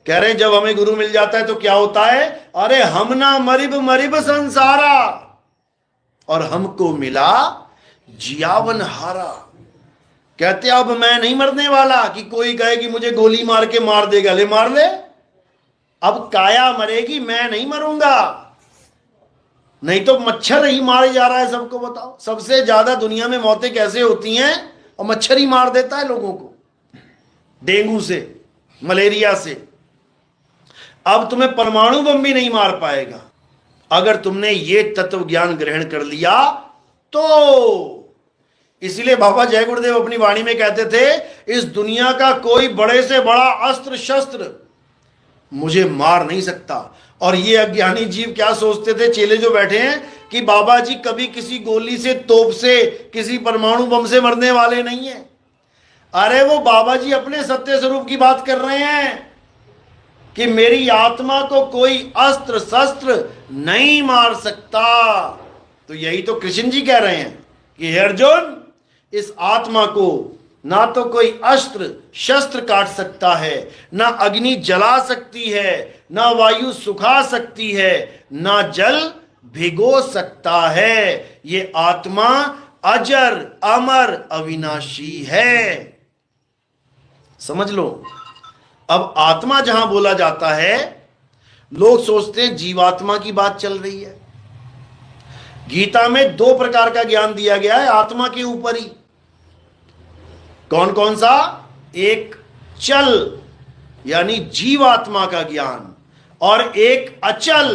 कह रहे हैं जब हमें गुरु मिल जाता है तो क्या होता है? अरे हम ना मरिब मरिब संसारा, और हमको मिला जियावन हारा। कहते अब मैं नहीं मरने वाला कि कोई कहे कि मुझे गोली मार के मार देगा, ले मार ले। अब काया मरेगी, मैं नहीं मरूंगा। नहीं तो मच्छर ही मारे जा रहा है सबको। बताओ, सबसे ज्यादा दुनिया में मौतें कैसे होती हैं? और मच्छर ही मार देता है लोगों को, डेंगू से, मलेरिया से। अब तुम्हें परमाणु बम भी नहीं मार पाएगा अगर तुमने ये तत्व ज्ञान ग्रहण कर लिया तो। इसलिए बाबा जय गुरुदेव अपनी वाणी में कहते थे, इस दुनिया का कोई बड़े से बड़ा अस्त्र शस्त्र मुझे मार नहीं सकता। और ये अज्ञानी जीव क्या सोचते थे, चेले जो बैठे हैं, कि बाबा जी कभी किसी गोली से, तोप से, किसी परमाणु बम से मरने वाले नहीं है। अरे वो बाबा जी अपने सत्य स्वरूप की बात कर रहे हैं कि मेरी आत्मा को कोई अस्त्र शस्त्र नहीं मार सकता। तो यही तो कृष्ण जी कह रहे हैं कि हे अर्जुन, इस आत्मा को ना तो कोई अस्त्र शस्त्र काट सकता है, ना अग्नि जला सकती है, ना वायु सुखा सकती है, ना जल भिगो सकता है। ये आत्मा अजर अमर अविनाशी है। समझ लो। अब आत्मा जहां बोला जाता है, लोग सोचते हैं जीवात्मा की बात चल रही है। गीता में दो प्रकार का ज्ञान दिया गया है आत्मा के ऊपर ही। कौन कौन सा? एक चल यानी जीवात्मा का ज्ञान, और एक अचल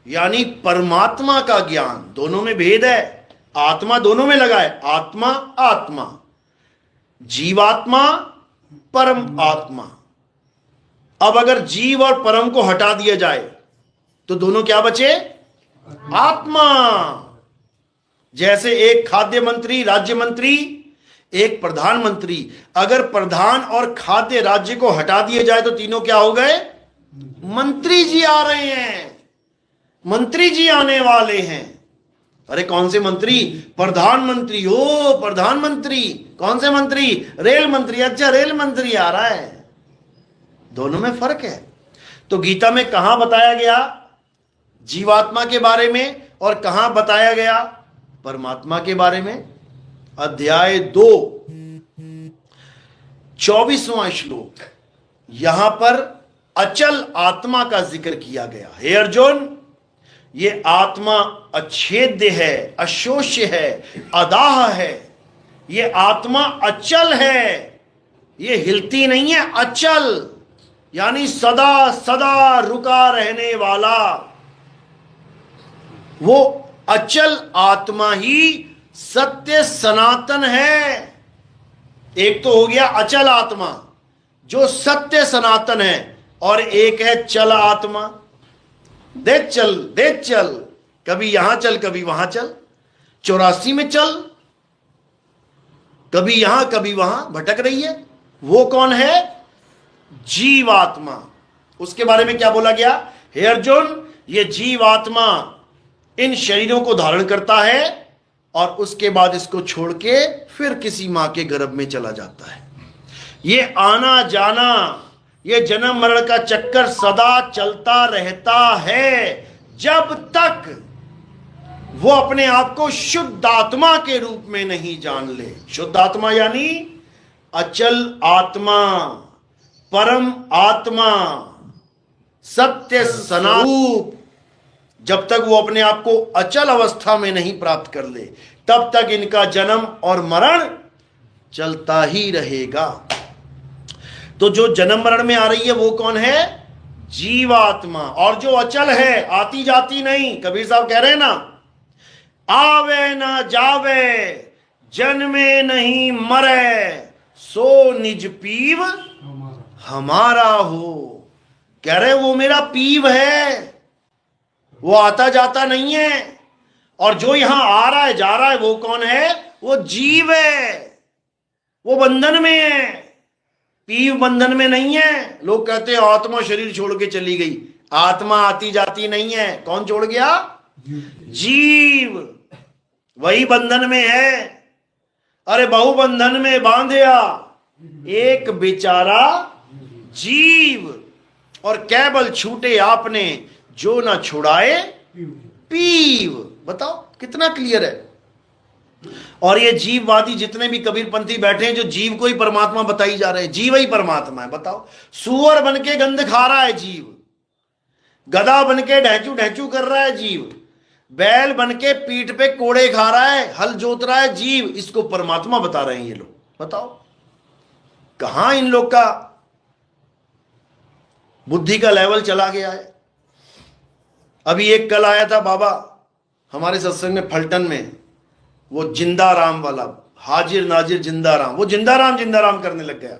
यानी परमात्मा का ज्ञान। दोनों में भेद है। आत्मा दोनों में लगा है, आत्मा आत्मा, जीवात्मा परम आत्मा। अब अगर जीव और परम को हटा दिया जाए तो दोनों क्या बचे? आत्मा। जैसे एक खाद्य मंत्री, राज्य मंत्री, एक प्रधानमंत्री। अगर प्रधान और खाद्य राज्य को हटा दिया जाए तो तीनों क्या हो गए? मंत्री जी आ रहे हैं, मंत्री जी आने वाले हैं। अरे कौन से मंत्री? प्रधानमंत्री। हो प्रधानमंत्री, कौन से मंत्री? रेल मंत्री। अच्छा रेल मंत्री आ रहा है। दोनों में फर्क है। तो गीता में कहां बताया गया जीवात्मा के बारे में और कहां बताया गया परमात्मा के बारे में? अध्याय 2 24वां श्लोक, यहां पर अचल आत्मा का जिक्र किया गया। हे अर्जुन, ये आत्मा अछेद्य है, अशोष्य है, अदाह है। ये आत्मा अचल है, ये हिलती नहीं है, अचल। यानी सदा सदा रुका रहने वाला, वो अचल आत्मा ही सत्य सनातन है। एक तो हो गया अचल आत्मा जो सत्य सनातन है, और एक है चल आत्मा। देख चल, कभी यहां चल कभी वहां चल, 84 में चल, कभी यहां कभी वहां भटक रही है। वो कौन है? जीवात्मा। उसके बारे में क्या बोला गया? हे अर्जुन, ये जीवात्मा इन शरीरों को धारण करता है और उसके बाद इसको छोड़ के फिर किसी मां के गर्भ में चला जाता है। ये आना जाना, ये जन्म मरण का चक्कर सदा चलता रहता है, जब तक वो अपने आप को शुद्ध आत्मा के रूप में नहीं जान ले। शुद्ध आत्मा यानी अचल आत्मा, परम आत्मा, सत्य सनातन। जब तक वो अपने आप को अचल अवस्था में नहीं प्राप्त कर ले, तब तक इनका जन्म और मरण चलता ही रहेगा। तो जो जन्म मरण में आ रही है वो कौन है? जीवात्मा। और जो अचल है, आती जाती नहीं, कबीर साहब कह रहे हैं ना, आवे ना जावे, जन्मे नहीं मरे, सो निज पीव हमारा हो। कह रहे वो मेरा पीव है, वो आता जाता नहीं है। और जो यहां आ रहा है जा रहा है वो कौन है? वो जीव है, वो बंधन में है, पीव बंधन में नहीं है। लोग कहते हैं आत्मा शरीर छोड़ के चली गई, आत्मा आती जाती नहीं है। कौन छोड़ गया? जीव, वही बंधन में है। अरे बहु बंधन में बांधया एक बेचारा जीव, और केवल छूटे आपने जो ना छुड़ाए पीव। बताओ कितना क्लियर है। और ये जीववादी जितने भी कबीरपंथी बैठे हैं, जो जीव को ही परमात्मा बताई जा रहे हैं, जीव ही परमात्मा है। बताओ, सुअर बन के गंध खा रहा है जीव, गधा बन के ढैचू ढैचू कर रहा है जीव, बैल बन के पीठ पे कोड़े खा रहा है, हल जोत रहा है जीव, इसको परमात्मा बता रहे हैं ये लोग। बताओ कहां इन लोग का बुद्धि का लेवल चला गया है। अभी एक कल आया था बाबा हमारे सत्संग में फलटन में, वो जिंदा राम वाला, हाजिर नाजिर जिंदा राम, वो जिंदा राम करने लग गया।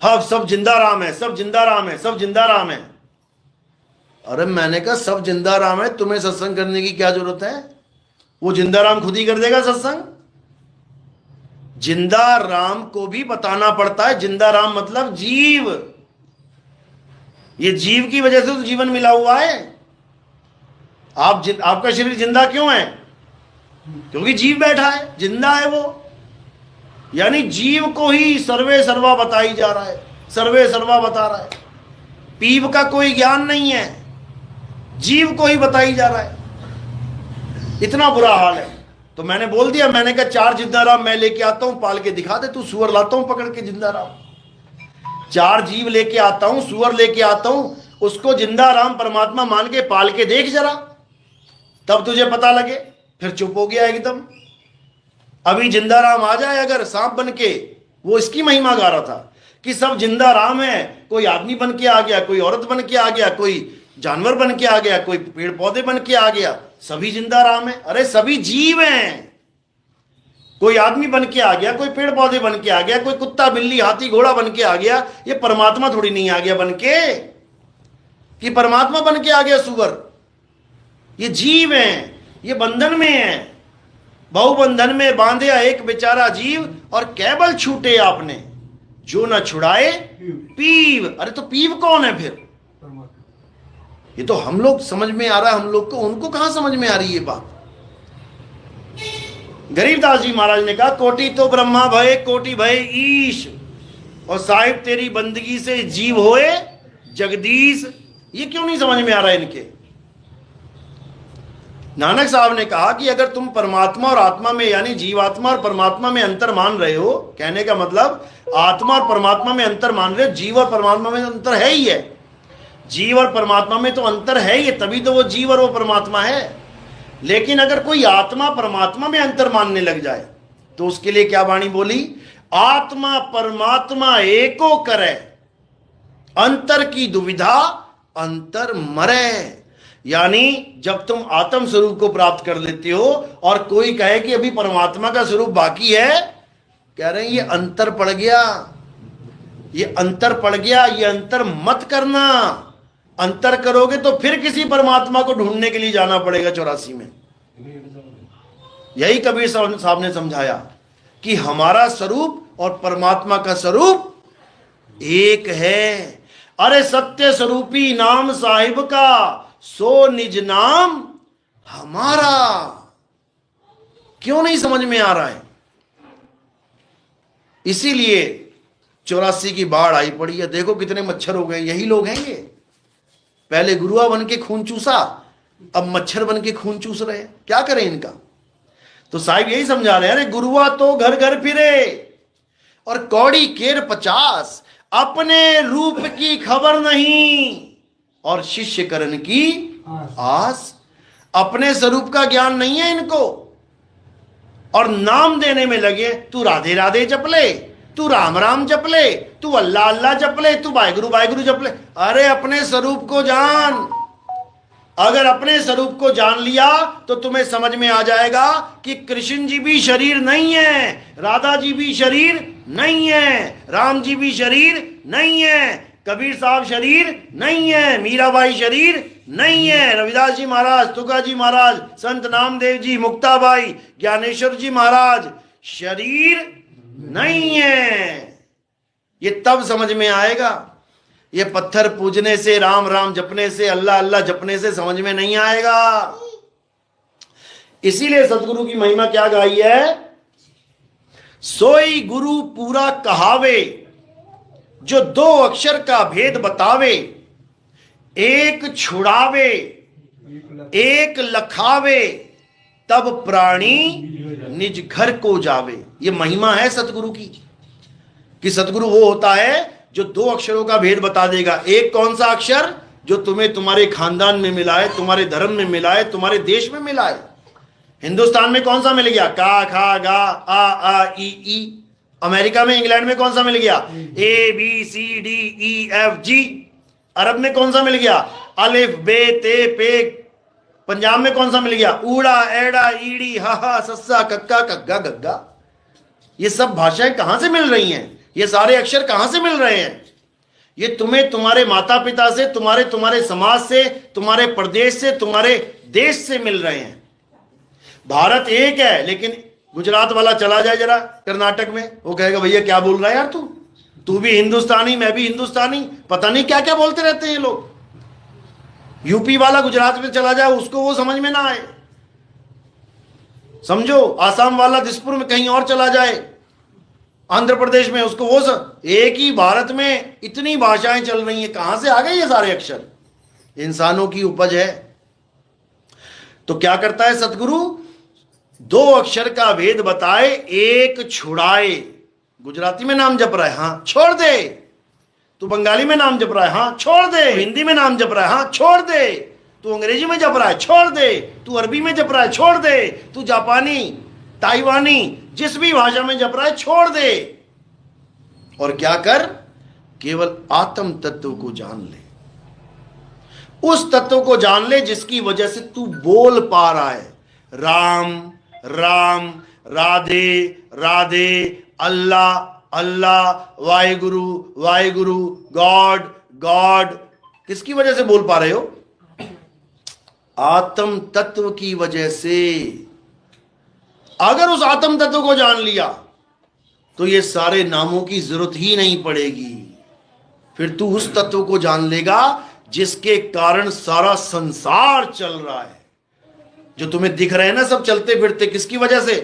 हाँ सब जिंदा राम है, सब जिंदा राम है, सब जिंदा राम है। अरे मैंने कहा सब जिंदा राम है, तुम्हें सत्संग करने की क्या जरूरत है? वो जिंदा राम खुद ही कर देगा सत्संग। जिंदा राम को भी बताना पड़ता है। जिंदा राम मतलब जीव, ये जीव की वजह से तो जीवन मिला हुआ है। आपका शरीर जिंदा क्यों है? क्योंकि जीव बैठा है, जिंदा है वो। यानी जीव को ही सर्वे सर्वा बताई जा रहा है, सर्वे सर्वा बता रहा है। पीव का कोई ज्ञान नहीं है, जीव को ही बताई जा रहा है। इतना बुरा हाल है। तो मैंने बोल दिया, मैंने कहा 4 जिंदा राम मैं लेके आता हूं, पाल के दिखा दे तू। सुअर लाता हूं पकड़ के जिंदा राम, 4 जीव लेके आता हूं, सुअर लेके आता हूं, उसको जिंदा राम परमात्मा मान के पाल के देख जरा, तब तुझे पता लगे। फिर चुप हो गया एकदम। अभी जिंदा राम आ जाए अगर सांप बन के, वो इसकी महिमा गा रहा था कि सब जिंदा राम है। कोई आदमी बन के आ गया, कोई औरत बन के आ गया, कोई जानवर बन के आ गया, कोई पेड़ पौधे बन के आ गया, सभी जिंदा राम है। अरे सभी जीव हैं। कोई आदमी बन के आ गया, कोई पेड़ पौधे बन के आ गया, कोई कुत्ता बिल्ली हाथी घोड़ा बन के आ गया। ये परमात्मा थोड़ी नहीं आ गया बन के कि परमात्मा बन के आ गया सुअर। ये जीव हैं, ये बंधन में है। बहुबंधन में बांधे एक बेचारा जीव, और केवल छूटे आपने जो न छुड़ाए पीव। अरे तो पीव कौन है फिर? ये तो हम लोग समझ में आ रहा है हम लोग को, उनको कहां समझ में आ रही है ये बात। गरीबदास जी महाराज ने कहा, कोटि तो ब्रह्मा भय कोटि भय ईश, और साहिब तेरी बंदगी से जीव होए जगदीश। ये क्यों नहीं समझ में आ रहा है इनके? नानक साहब ने कहा कि अगर तुम परमात्मा और आत्मा में, यानी जीवात्मा और परमात्मा में अंतर मान रहे हो, कहने का मतलब आत्मा और परमात्मा में अंतर मान रहे हो, जीव और परमात्मा में अंतर है ही है। जीव और परमात्मा में तो अंतर है ही, तभी तो वो जीव और वो परमात्मा है। लेकिन अगर कोई आत्मा परमात्मा में अंतर मानने लग जाए तो उसके लिए क्या वाणी बोली? आत्मा परमात्मा एको करे, अंतर की दुविधा अंतर मरे। यानी जब तुम आत्म स्वरूप को प्राप्त कर लेते हो और कोई कहे कि अभी परमात्मा का स्वरूप बाकी है, कह रहे हैं ये अंतर पड़ गया, ये अंतर पड़ गया, ये अंतर मत करना। अंतर करोगे तो फिर किसी परमात्मा को ढूंढने के लिए जाना पड़ेगा 84 में। यही कबीर साहब ने समझाया कि हमारा स्वरूप और परमात्मा का स्वरूप एक है। अरे सत्य स्वरूपी नाम साहिब का, सो निज नाम हमारा। क्यों नहीं समझ में आ रहा है? इसीलिए 84 की बाढ़ आई पड़ी है। देखो कितने मच्छर हो गए। यही लोग हैं ये, पहले गुरुआ बन के खून चूसा, अब मच्छर बन के खून चूस रहे हैं। क्या करें इनका? तो साहिब यही समझा रहे हैं, अरे गुरुआ तो घर घर फिरे और कौड़ी केर 50, अपने रूप की खबर नहीं और शिष्य करण की आस। अपने स्वरूप का ज्ञान नहीं है इनको और नाम देने में लगे। तू राधे राधे जप ले, तू राम राम जप ले, तू अल्लाह अल्लाह जप ले, तू वाहिगुरु वाहिगुरु जप ले। अरे अपने स्वरूप को जान। अगर अपने स्वरूप को जान लिया तो तुम्हें समझ में आ जाएगा कि कृष्ण जी भी शरीर नहीं है, राधा जी भी शरीर नहीं है, राम जी भी शरीर नहीं है, कबीर साहब शरीर नहीं है, मीराबाई शरीर नहीं है, रविदास जी महाराज, तुका जी महाराज, संत नामदेव जी, मुक्ताबाई, ज्ञानेश्वर जी महाराज शरीर नहीं है। ये तब समझ में आएगा। ये पत्थर पूजने से, राम राम जपने से, अल्लाह अल्लाह जपने से समझ में नहीं आएगा। इसीलिए सतगुरु की महिमा क्या गाई है? सोई गुरु पूरा कहावे, जो 2 अक्षर का भेद बतावे, एक छुड़ावे एक लखावे, तब प्राणी निज घर को जावे। ये महिमा है सतगुरु की कि सतगुरु वो होता है जो 2 अक्षरों का भेद बता देगा। एक कौन सा अक्षर? जो तुम्हें तुम्हारे खानदान में मिला है, तुम्हारे धर्म में मिला है, तुम्हारे देश में मिला है। हिंदुस्तान में कौन सा मिल गया? का खा गा आ ई। अमेरिका में, इंग्लैंड में कौन सा मिल गया? A B C D E F G. अरब में कौन सा मिल गया? अलिफ बे ते पे। पंजाब में कौन सा मिल गया? ऊड़ा एड़ा ईड़ी हा सस्सा कक्का कग्गा गग्गा। ये सब भाषाएं कहां से मिल रही हैं? ये सारे अक्षर कहां से मिल रहे हैं? ये तुम्हें तुम्हारे माता पिता से, तुम्हारे समाज से, तुम्हारे प्रदेश से, तुम्हारे देश से मिल रहे हैं। भारत एक है, लेकिन गुजरात वाला चला जाए जरा कर्नाटक में, वो कहेगा भैया क्या बोल रहा है यार तू भी हिंदुस्तानी, मैं भी हिंदुस्तानी, पता नहीं क्या क्या बोलते रहते हैं ये लोग। यूपी वाला गुजरात में चला जाए, उसको वो समझ में ना आए। समझो, आसाम वाला दिसपुर में कहीं और चला जाए, आंध्र प्रदेश में, उसको वो एक ही भारत में इतनी भाषाएं चल रही हैं, कहां से आ गए ये सारे अक्षर? इंसानों की उपज है। तो क्या करता है सतगुरु? 2 अक्षर का भेद बताए, एक छुड़ाए। गुजराती में नाम जप रहा है, हाँ छोड़ दे। तू बंगाली में नाम जप रहा है, हाँ छोड़ दे। हिंदी में नाम जप रहा है, हाँ छोड़ दे। तू अंग्रेजी में जप रहा है, छोड़ दे। तू अरबी में जप रहा है, छोड़ दे। तू जापानी, ताइवानी, जिस भी भाषा में जप रहा है, छोड़ दे। और क्या कर? केवल आत्म तत्व को जान ले। उस तत्व को जान ले जिसकी वजह से तू बोल पा रहा है। राम राम, राधे राधे, अल्लाह अल्लाह, वाहिगुरु वाहिगुरु, गॉड गॉड। किसकी वजह से बोल पा रहे हो? आत्म तत्व की वजह से। अगर उस आत्म तत्व को जान लिया तो ये सारे नामों की जरूरत ही नहीं पड़ेगी। फिर तू उस तत्व को जान लेगा जिसके कारण सारा संसार चल रहा है। जो तुम्हें दिख रहे हैं ना सब चलते फिरते, किसकी वजह से?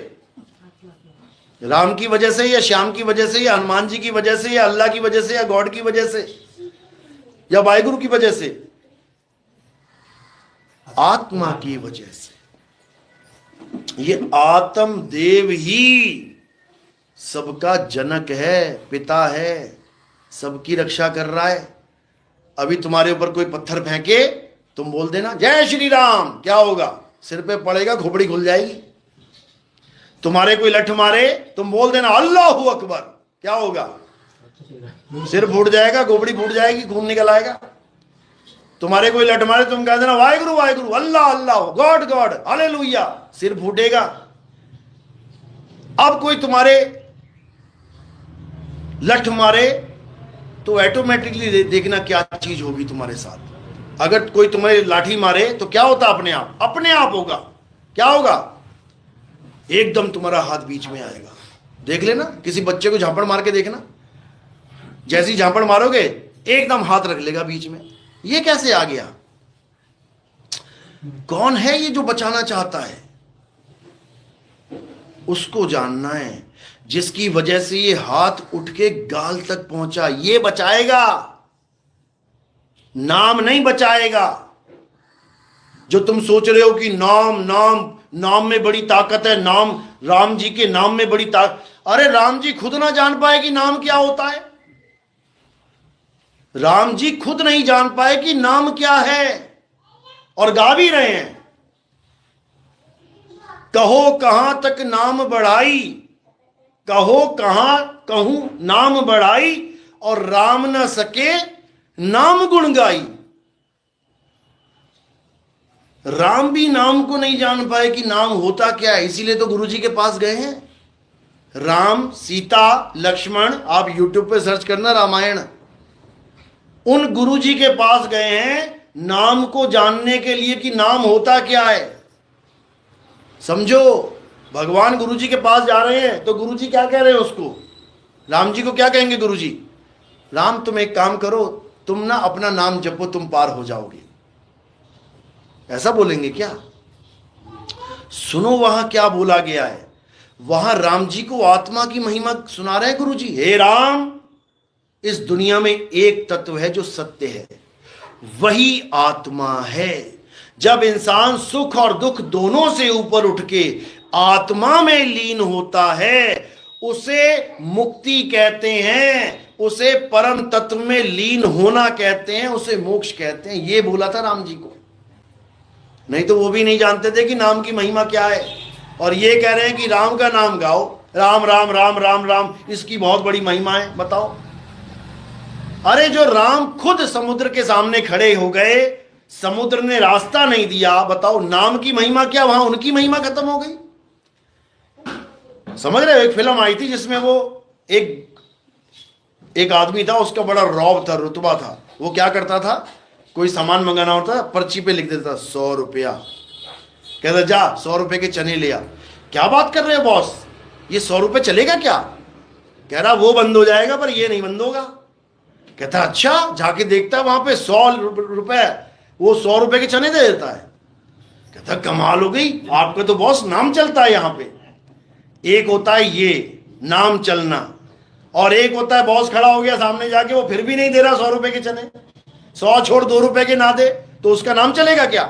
राम की वजह से, या श्याम की वजह से, या हनुमान जी की वजह से, या अल्लाह की वजह से, या गॉड की वजह से, या वाहिगुरु की वजह से? आत्मा की वजह से। ये आत्म देव ही सबका जनक है, पिता है, सबकी रक्षा कर रहा है। अभी तुम्हारे ऊपर कोई पत्थर फेंके, तुम बोल देना जय श्री राम, क्या होगा? सिर पे पड़ेगा, खोपड़ी खुल जाएगी। तुम्हारे कोई लठ मारे, तुम बोल देना अल्लाहू अकबर, क्या होगा? सिर फूट जाएगा, गोबड़ी फूट जाएगी, खून निकल आएगा। तुम्हारे कोई लट मारे, तुम कह देना वाहिगुरु वाहिगुरु, अल्लाह अल्लाह, गॉड गॉड, हालेलुया, सिर फूटेगा। अब कोई तुम्हारे लठ मारे तो ऑटोमेटिकली देखना क्या चीज होगी तुम्हारे साथ। अगर कोई तुम्हारे लाठी मारे तो क्या होता, अपने आप होगा। क्या होगा? एकदम तुम्हारा हाथ बीच में आएगा। देख लेना, किसी बच्चे को झापड़ मार के देखना, जैसी झापड़ मारोगे एकदम हाथ रख लेगा बीच में। ये कैसे आ गया? कौन है ये जो बचाना चाहता है? उसको जानना है, जिसकी वजह से ये हाथ उठ के गाल तक पहुंचा। ये बचाएगा, नाम नहीं बचाएगा। जो तुम सोच रहे हो कि नाम में बड़ी ताकत है, नाम, राम जी के नाम में बड़ी ताकत। अरे राम जी खुद ना जान पाए कि नाम क्या होता है। राम जी खुद नहीं जान पाए कि नाम क्या है, और गा भी रहे हैं, कहो कहां तक नाम बढ़ाई, कहो कहां कहूं नाम बढ़ाई, और राम न सके नाम गुण गाई। राम भी नाम को नहीं जान पाए कि नाम होता क्या है, इसीलिए तो गुरु जी के पास गए हैं। राम, सीता, लक्ष्मण, आप यूट्यूब पे सर्च करना रामायण, उन गुरु जी के पास गए हैं नाम को जानने के लिए कि नाम होता क्या है। समझो, भगवान गुरु जी के पास जा रहे हैं तो गुरु जी क्या कह रहे हैं उसको? राम जी को क्या कहेंगे गुरु जी? राम तुम एक काम करो, तुम ना अपना नाम जपो, तुम पार हो जाओगे। ऐसा बोलेंगे क्या? सुनो वहां क्या बोला गया है। वहां राम जी को आत्मा की महिमा सुना रहे हैं गुरु जी। हे राम, इस दुनिया में एक तत्व है जो सत्य है, वही आत्मा है। जब इंसान सुख और दुख दोनों से ऊपर उठ के आत्मा में लीन होता है, उसे मुक्ति कहते हैं, उसे परम तत्व में लीन होना कहते हैं, उसे मोक्ष कहते हैं। ये बोला था राम जी को। नहीं तो वो भी नहीं जानते थे कि नाम की महिमा क्या है, और ये कह रहे हैं कि राम का नाम गाओ, राम राम राम राम राम, इसकी बहुत बड़ी महिमा है। बताओ, अरे जो राम खुद समुद्र के सामने खड़े हो गए, समुद्र ने रास्ता नहीं दिया, बताओ नाम की महिमा क्या? वहां उनकी महिमा खत्म हो गई। समझ रहे हो? एक फिल्म आई थी जिसमें वो एक आदमी था, उसका बड़ा रौब था, रुतबा था। वो क्या करता था, कोई सामान मंगाना होता, पर्ची पे लिख देता 100 रुपया, कहता जा 100 रुपए के चने ले आ। क्या बात कर रहे हो बॉस, ये 100 रुपए चलेगा क्या? कह रहा वो बंद हो जाएगा पर ये नहीं बंद होगा। कहता अच्छा, जाके देखता वहां पे 100 रुपए, वो 100 रुपए के चने दे देता है। कहता कमाल हो गई, आपका तो बॉस नाम चलता है यहाँ पे। एक होता है ये नाम चलना, और एक होता है बॉस खड़ा हो गया सामने जाके, वो फिर भी नहीं दे रहा 100 रुपए के चने, 100 छोड़ 2 रुपए के ना दे तो उसका नाम चलेगा क्या?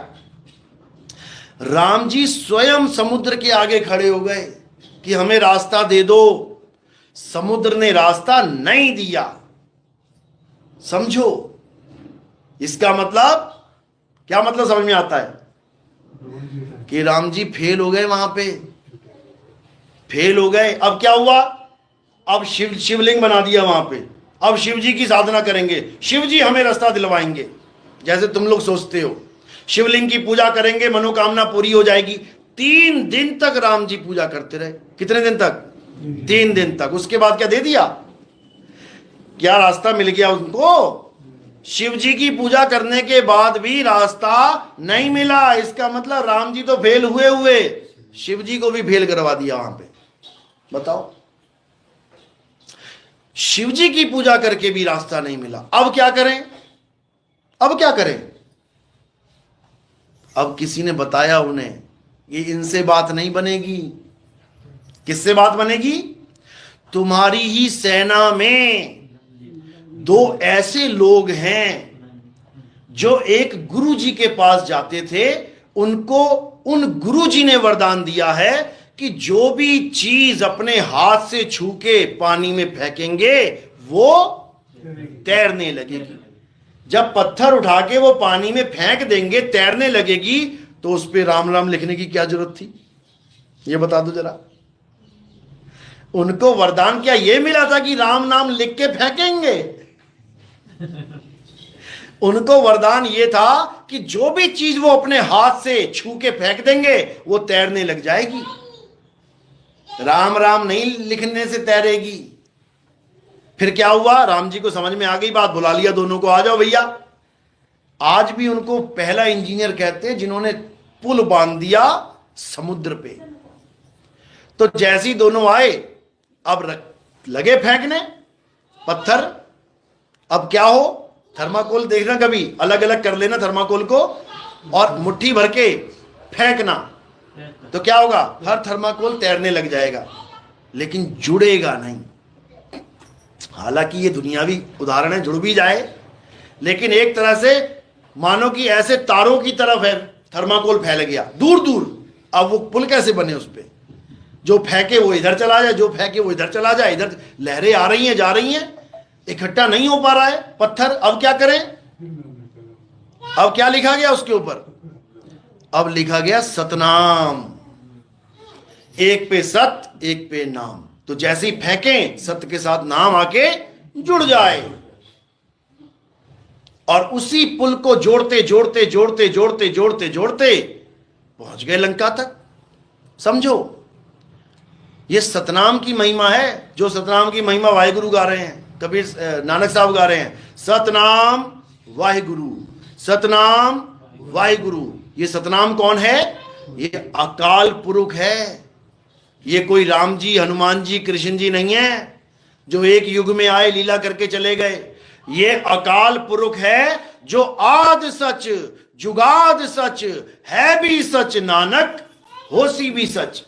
राम जी स्वयं समुद्र के आगे खड़े हो गए कि हमें रास्ता दे दो। समुद्र ने रास्ता नहीं दिया। समझो इसका मतलब क्या? मतलब समझ में आता है कि राम जी फेल हो गए, वहां पे फेल हो गए। अब क्या हुआ? अब शिवलिंग बना दिया वहां पे। अब शिव जी की साधना करेंगे, शिव जी हमें रास्ता दिलवाएंगे। जैसे तुम लोग सोचते हो शिवलिंग की पूजा करेंगे मनोकामना पूरी हो जाएगी। 3 दिन तक राम जी पूजा करते रहे। कितने दिन तक? 3 दिन तक। उसके बाद क्या दे दिया? क्या रास्ता मिल गया उनको? शिव जी की पूजा करने के बाद भी रास्ता नहीं मिला। इसका मतलब राम जी तो फेल हुए, शिव जी को भी फेल करवा दिया वहां पे। बताओ, शिव जी की पूजा करके भी रास्ता नहीं मिला। अब क्या करें? अब क्या करें? अब किसी ने बताया उन्हें कि इनसे बात नहीं बनेगी। किससे बात बनेगी? तुम्हारी ही सेना में 2 ऐसे लोग हैं जो एक गुरु जी के पास जाते थे। उनको उन गुरु जी ने वरदान दिया है कि जो भी चीज अपने हाथ से छू के पानी में फेंकेंगे वो तैरने लगेगी। जब पत्थर उठा के वो पानी में फेंक देंगे, तैरने लगेगी, तो उस पे राम राम लिखने की क्या जरूरत थी? ये बता दो जरा। उनको वरदान क्या ये मिला था कि राम नाम लिख के फेंकेंगे? उनको वरदान ये था कि जो भी चीज वो अपने हाथ से छू के फेंक देंगे वो तैरने लग जाएगी। राम राम नहीं लिखने से तैरेगी। फिर क्या हुआ? राम जी को समझ में आ गई बात, बुला लिया दोनों को, आ जाओ भैया। आज भी उनको पहला इंजीनियर कहते हैं जिन्होंने पुल बांध दिया समुद्र पे। तो जैसे ही दोनों आए, अब लगे फेंकने पत्थर। अब क्या हो, थर्माकोल देखना, कभी अलग अलग कर लेना थर्माकोल को और मुट्ठी भर के फेंकना, तो क्या होगा? हर थर्माकोल तैरने लग जाएगा, लेकिन जुड़ेगा नहीं। हालांकि ये दुनियावी उदाहरण है, जुड़ भी जाए, लेकिन एक तरह से मानो कि ऐसे तारों की तरफ है, थर्माकोल फैल गया दूर दूर। अब वो पुल कैसे बने उस पे? जो फेंके वो इधर चला जाए, जो फेंके वो इधर चला जाए, इधर लहरें आ रही हैं जा रही हैं, इकट्ठा नहीं हो पा रहा है पत्थर। अब क्या करें? अब क्या लिखा गया उसके ऊपर? अब लिखा गया सतनाम। एक पे सत, एक पे नाम। तो जैसे ही फेंकें, सत्य के साथ नाम आके जुड़ जाए, और उसी पुल को जोड़ते जोड़ते जोड़ते जोड़ते जोड़ते जोड़ते पहुंच गए लंका तक। समझो, ये सतनाम की महिमा है। जो सतनाम की महिमा वाहिगुरु गा रहे हैं, कबीर नानक साहब गा रहे हैं, सतनाम वाहिगुरु, सतनाम वाहिगुरु। ये सतनाम कौन है? ये अकाल पुरुष है। ये कोई राम जी, हनुमान जी, कृष्ण जी नहीं है जो एक युग में आए लीला करके चले गए। ये अकाल पुरुष है जो आद सच जुगाद सच है भी सच, नानक होसी भी सच।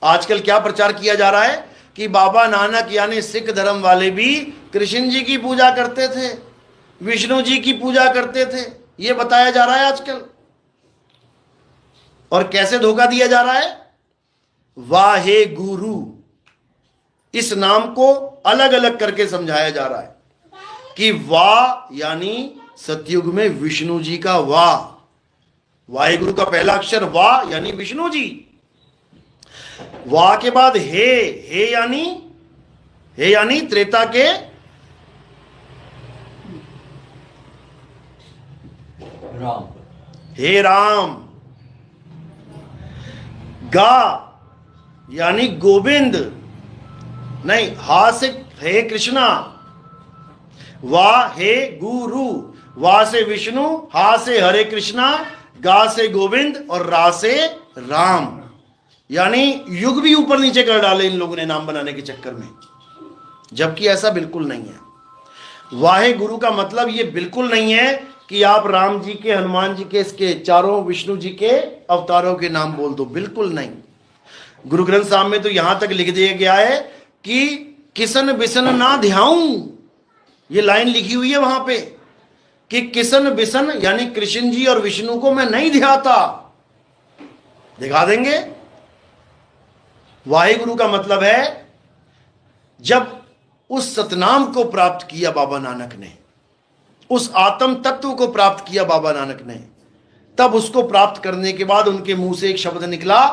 आजकल क्या प्रचार किया जा रहा है कि बाबा नानक यानी सिख धर्म वाले भी कृष्ण जी की पूजा करते थे, विष्णु जी की पूजा करते थे, ये बताया जा रहा है आजकल। और कैसे धोखा दिया जा रहा है? वाहे गुरु, इस नाम को अलग अलग करके समझाया जा रहा है कि वाह यानी सतयुग में विष्णु जी का वाह, वाहिगुरु का पहला अक्षर वाह यानी विष्णु जी। वाह के बाद हे यानी त्रेता के राम, हे राम। गा यानी गोविंद, नहीं, हा से हे कृष्णा। वाह हे गुरु, वाह से विष्णु, हा से हरे कृष्णा, गा से गोविंद और रा से राम। यानी युग भी ऊपर नीचे कर डाले इन लोगों ने नाम बनाने के चक्कर में, जबकि ऐसा बिल्कुल नहीं है। वाहे गुरु का मतलब ये बिल्कुल नहीं है कि आप राम जी के, हनुमान जी के, इसके चारों विष्णु जी के अवतारों के नाम बोल दो, बिल्कुल नहीं। गुरु ग्रंथ साहब में तो यहां तक लिख दिया गया है कि किसन बिसन ना ध्याऊं, ये लाइन लिखी हुई है वहां पे कि किसन बिसन यानी कृष्ण जी और विष्णु को मैं नहीं ध्याता। दिखा देंगे। वाहिगुरु का मतलब है जब उस सतनाम को प्राप्त किया बाबा नानक ने, उस आत्म तत्व को प्राप्त किया बाबा नानक ने, तब उसको प्राप्त करने के बाद उनके मुंह से एक शब्द निकला,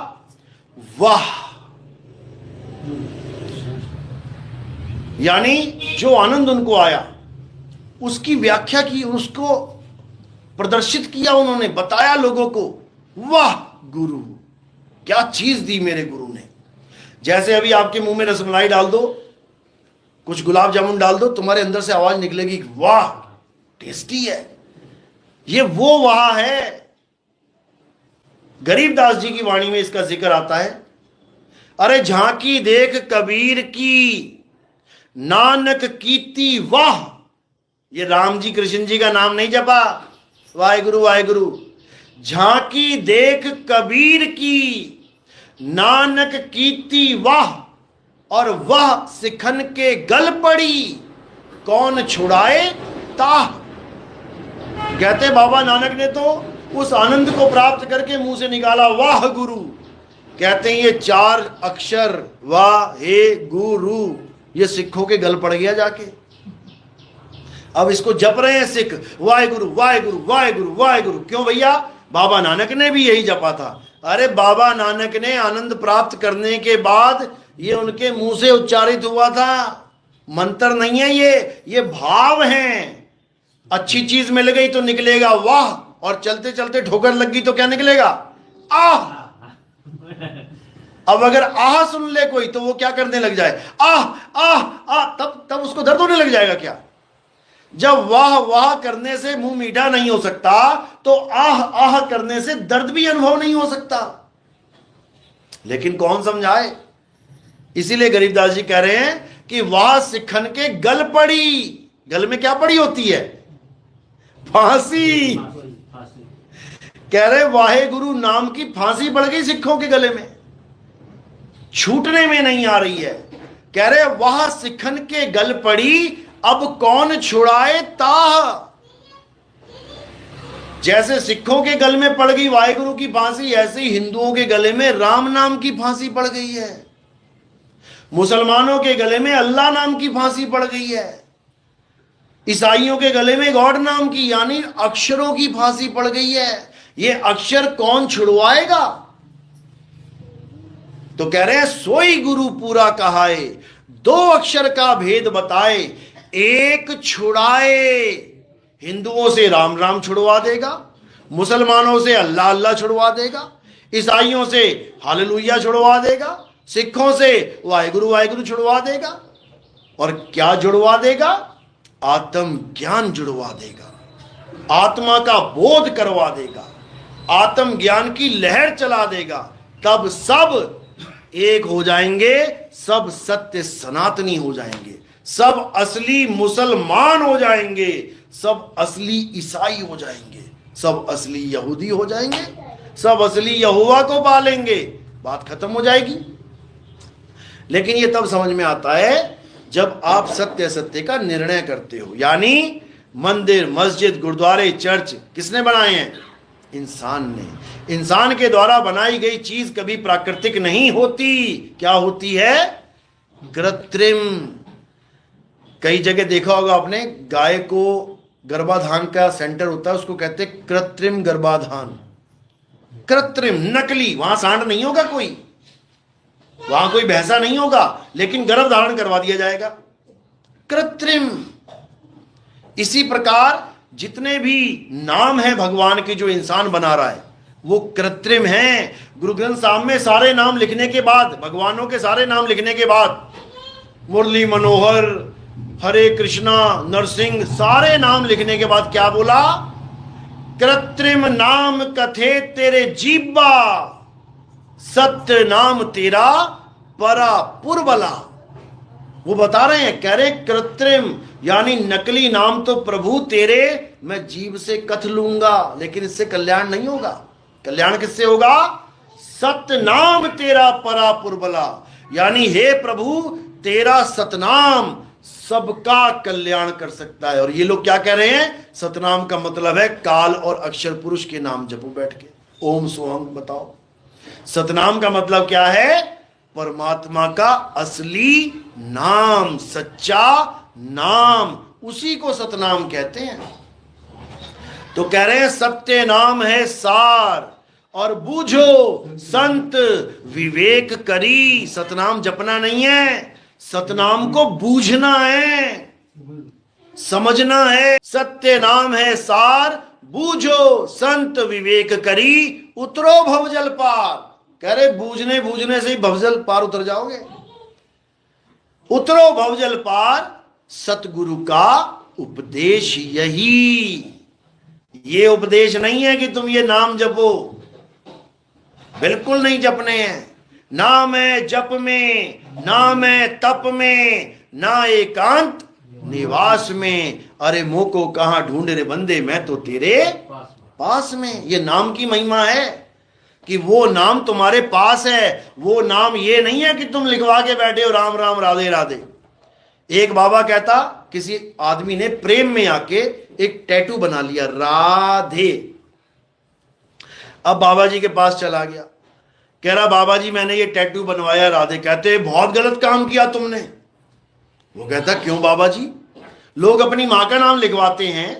वाह। यानी जो आनंद उनको आया उसकी व्याख्या की, उसको प्रदर्शित किया उन्होंने, बताया लोगों को, वाह गुरु, क्या चीज दी मेरे गुरु ने। जैसे अभी आपके मुंह में रसमलाई डाल दो, कुछ गुलाब जामुन डाल दो, तुम्हारे अंदर से आवाज निकलेगी, वाह टेस्टी है। ये वो वाह है। गरीबदास जी की वाणी में इसका जिक्र आता है, अरे झांकी देख कबीर की, नानक कीती वाह। ये राम जी कृष्ण जी का नाम नहीं जपा, वाहिगुरु वाहिगुरु। झांकी देख कबीर की, नानक कीती वाह, और वह सिखन के गल पड़ी, कौन छुड़ाए ताह। कहते बाबा नानक ने तो उस आनंद को प्राप्त करके मुंह से निकाला, वाह गुरु। कहते हैं ये चार अक्षर वाह हे गुरु, ये सिखों के गल पड़ गया जाके। अब इसको जप रहे हैं सिख, वाहिगुरु वाहिगुरु वाहिगुरु वाहिगुरु। क्यों भैया? बाबा नानक ने भी यही जपा था। अरे बाबा नानक ने आनंद प्राप्त करने के बाद ये उनके मुंह से उच्चारित हुआ था, मंत्र नहीं है ये भाव हैं। अच्छी चीज मिल गई तो निकलेगा वाह, और चलते चलते ठोकर लग गई तो क्या निकलेगा? आह। अब अगर आह सुन ले कोई तो वो क्या करने लग जाए? आह आह आह, तब उसको दर्द होने लग जाएगा क्या? जब वाह वाह करने से मुंह मीठा नहीं हो सकता तो आह आह करने से दर्द भी अनुभव नहीं हो सकता। लेकिन कौन समझाए? इसीलिए गरीबदास जी कह रहे हैं कि वाह सिखन के गल पड़ी। गल में क्या पड़ी होती है? फांसी। कह रहे वाहे गुरु नाम की फांसी पड़ गई सिखों के गले में, छूटने में नहीं आ रही है। कह रहे वाह सिखन के गल पड़ी, अब कौन छुड़ाए ताह। जैसे सिखों के गल में पड़ गई वाहेगुरु की फांसी, ऐसे ही हिंदुओं के गले में राम नाम की फांसी पड़ गई है। मुसलमानों के गले में अल्लाह नाम की फांसी पड़ गई है। ईसाइयों के गले में गॉड नाम की यानी अक्षरों की फांसी पड़ गई है। ये अक्षर कौन छुड़वाएगा? तो कह रहे हैं सोई गुरु पूरा कहाए, दो अक्षर का भेद बताए, एक छुड़ाए। हिंदुओं से राम राम छुड़वा देगा, मुसलमानों से अल्लाह अल्लाह छुड़वा देगा, ईसाइयों से हालेलुया छुड़वा देगा, सिखों से वाहेगुरु वाहेगुरु छुड़वा देगा। और क्या जुड़वा देगा? आत्म ज्ञान जुड़वा देगा, आत्मा का बोध करवा देगा, आत्म ज्ञान की लहर चला देगा। तब सब एक हो जाएंगे, सब सत्य सनातनी हो जाएंगे, सब असली मुसलमान हो जाएंगे, सब असली ईसाई हो जाएंगे, सब असली यहूदी हो जाएंगे, सब असली यहोवा को पालेंगे। बात खत्म हो जाएगी। लेकिन ये तब समझ में आता है जब आप सत्य सत्य का निर्णय करते हो। यानी मंदिर मस्जिद गुरुद्वारे चर्च किसने बनाए हैं? इंसान ने। इंसान के द्वारा बनाई गई चीज कभी प्राकृतिक नहीं होती। क्या होती है? कृत्रिम। कई जगह देखा होगा आपने, गाय को गर्भाधान का सेंटर होता है, उसको कहते हैं कृत्रिम गर्भाधान। कृत्रिम, नकली। वहां सांड नहीं होगा कोई, वहां कोई भैंसा नहीं होगा, लेकिन गर्भ धारण करवा दिया जाएगा। कृत्रिम। इसी प्रकार जितने भी नाम है भगवान के जो इंसान बना रहा है वो कृत्रिम हैं। गुरु ग्रंथ साहब में सारे नाम लिखने के बाद, भगवानों के सारे नाम लिखने के बाद, मुरली मनोहर, हरे कृष्णा, नरसिंह, सारे नाम लिखने के बाद क्या बोला? कृत्रिम नाम कथे तेरे जीवा, सत्य नाम तेरा परा पुरबला। वो बता रहे हैं, कह रहे कृत्रिम यानी नकली नाम तो प्रभु तेरे मैं जीव से कथ लूंगा, लेकिन इससे कल्याण नहीं होगा। कल्याण किससे होगा? सत्य नाम तेरा परा पुरबला। यानी हे प्रभु तेरा सतनाम सबका कल्याण कर सकता है। और ये लोग क्या कह रहे हैं? सतनाम का मतलब है काल और अक्षर पुरुष के नाम जपो बैठ के, ओम सोहम। बताओ सतनाम का मतलब क्या है? परमात्मा का असली नाम, सच्चा नाम, उसी को सतनाम कहते हैं। तो कह रहे हैं सत्य नाम है सार, और बूझो संत विवेक करी। सतनाम जपना नहीं है, सतनाम को बूझना है, समझना है। सत्य नाम है सार, बूझो संत विवेक करी, उतरो भवजल पार। कह रहे बूझने बूझने से ही भवजल पार उतर जाओगे। उतरो भवजल पार, सतगुरु का उपदेश यही। ये उपदेश नहीं है कि तुम ये नाम जपो, बिल्कुल नहीं जपने हैं। ना मैं जप में, ना मैं तप में, ना एकांत निवास में। अरे मोह को कहां ढूंढ रे बंदे, मैं तो तेरे पास में। ये नाम की महिमा है कि वो नाम तुम्हारे पास है। वो नाम ये नहीं है कि तुम लिखवा के बैठे हो राम राम राधे राधे। एक बाबा कहता, किसी आदमी ने प्रेम में आके एक टैटू बना लिया राधे। अब बाबा जी के पास चला गया, कह रहा बाबा जी मैंने ये टैटू बनवाया राधे। कहते बहुत गलत काम किया तुमने। वो कहता क्यों बाबा जी? लोग अपनी मां का नाम लिखवाते हैं,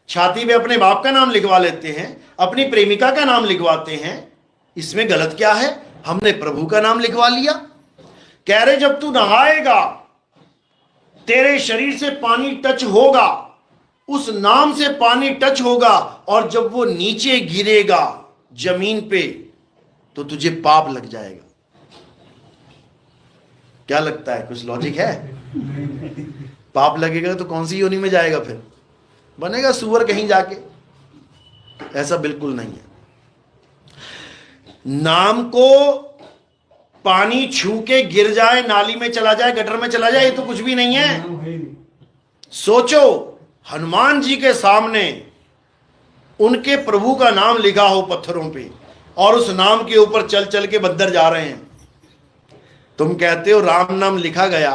छाती पे अपने बाप का नाम लिखवा लेते हैं, अपनी प्रेमिका का नाम लिखवाते हैं, इसमें गलत क्या है? हमने प्रभु का नाम लिखवा लिया। कह रहे जब तू नहाएगा तेरे शरीर से पानी टच होगा, उस नाम से पानी टच होगा, और जब वो नीचे गिरेगा जमीन पे तो तुझे पाप लग जाएगा। क्या लगता है, कुछ लॉजिक है? पाप लगेगा तो कौन सी योनि में जाएगा, फिर बनेगा सुअर कहीं जाके? ऐसा बिल्कुल नहीं है। नाम को पानी छू के गिर जाए, नाली में चला जाए, गटर में चला जाए, ये तो कुछ भी नहीं है। सोचो हनुमान जी के सामने उनके प्रभु का नाम लिखा हो पत्थरों पे, और उस नाम के ऊपर चल चल के बंदर जा रहे हैं। तुम कहते हो राम नाम लिखा गया,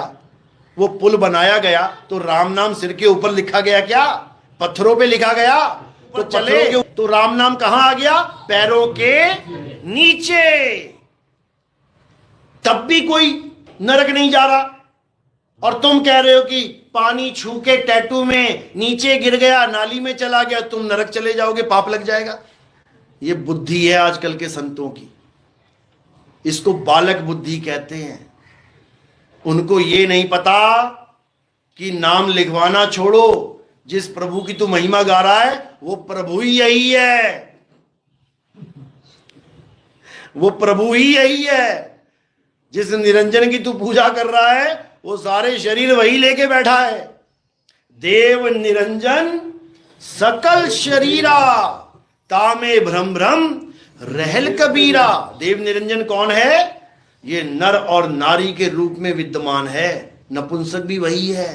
वो पुल बनाया गया, तो राम नाम सिर के ऊपर लिखा गया क्या? पत्थरों पे लिखा गया? तो चले तो राम नाम कहां आ गया? पैरों के नीचे। तब भी कोई नरक नहीं जा रहा, और तुम कह रहे हो कि पानी छू के टैटू में नीचे गिर गया, नाली में चला गया, तुम नरक चले जाओगे, पाप लग जाएगा। ये बुद्धि है आजकल के संतों की, इसको बालक बुद्धि कहते हैं। उनको ये नहीं पता कि नाम लिखवाना छोड़ो, जिस प्रभु की तू महिमा गा रहा है वो प्रभु ही यही है, वो प्रभु ही यही है। जिस निरंजन की तू पूजा कर रहा है वो सारे शरीर वही लेके बैठा है। देव निरंजन सकल शरीरा, तामे भ्रम भ्रम रहल कबीरा। देव निरंजन कौन है? ये नर और नारी के रूप में विद्यमान है। नपुंसक भी वही है,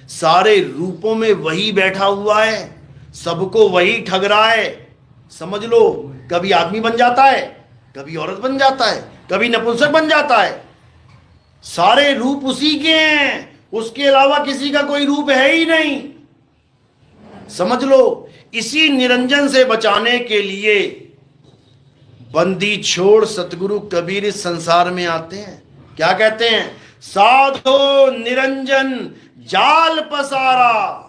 सारे रूपों में वही बैठा हुआ है, सबको वही ठग रहा है। समझ लो, कभी आदमी बन जाता है, कभी औरत बन जाता है, कभी नपुंसक बन जाता है। सारे रूप उसी के हैं, उसके अलावा किसी का कोई रूप है ही नहीं। समझ लो, इसी निरंजन से बचाने के लिए बंदी छोड़ सतगुरु कबीर इस संसार में आते हैं। क्या कहते हैं? साधो निरंजन जाल पसारा।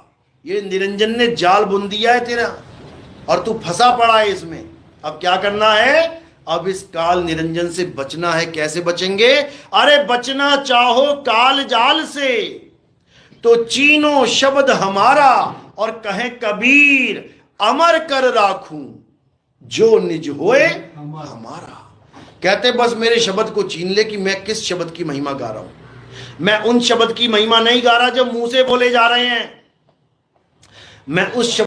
ये निरंजन ने जाल बुन दिया है तेरा, और तू फंसा पड़ा है इसमें। अब क्या करना है? अब इस काल निरंजन से बचना है। कैसे बचेंगे? अरे बचना चाहो काल जाल से तो चीनो शब्द हमारा, और कहे कबीर अमर कर राखूं जो निज होए हमारा। कहते बस मेरे शब्द को चीन ले कि मैं किस शब्द की महिमा गा रहा हूं। मैं उन शब्द की महिमा नहीं गा रहा जो मुंह से बोले जा रहे हैं, मैं उस शब्द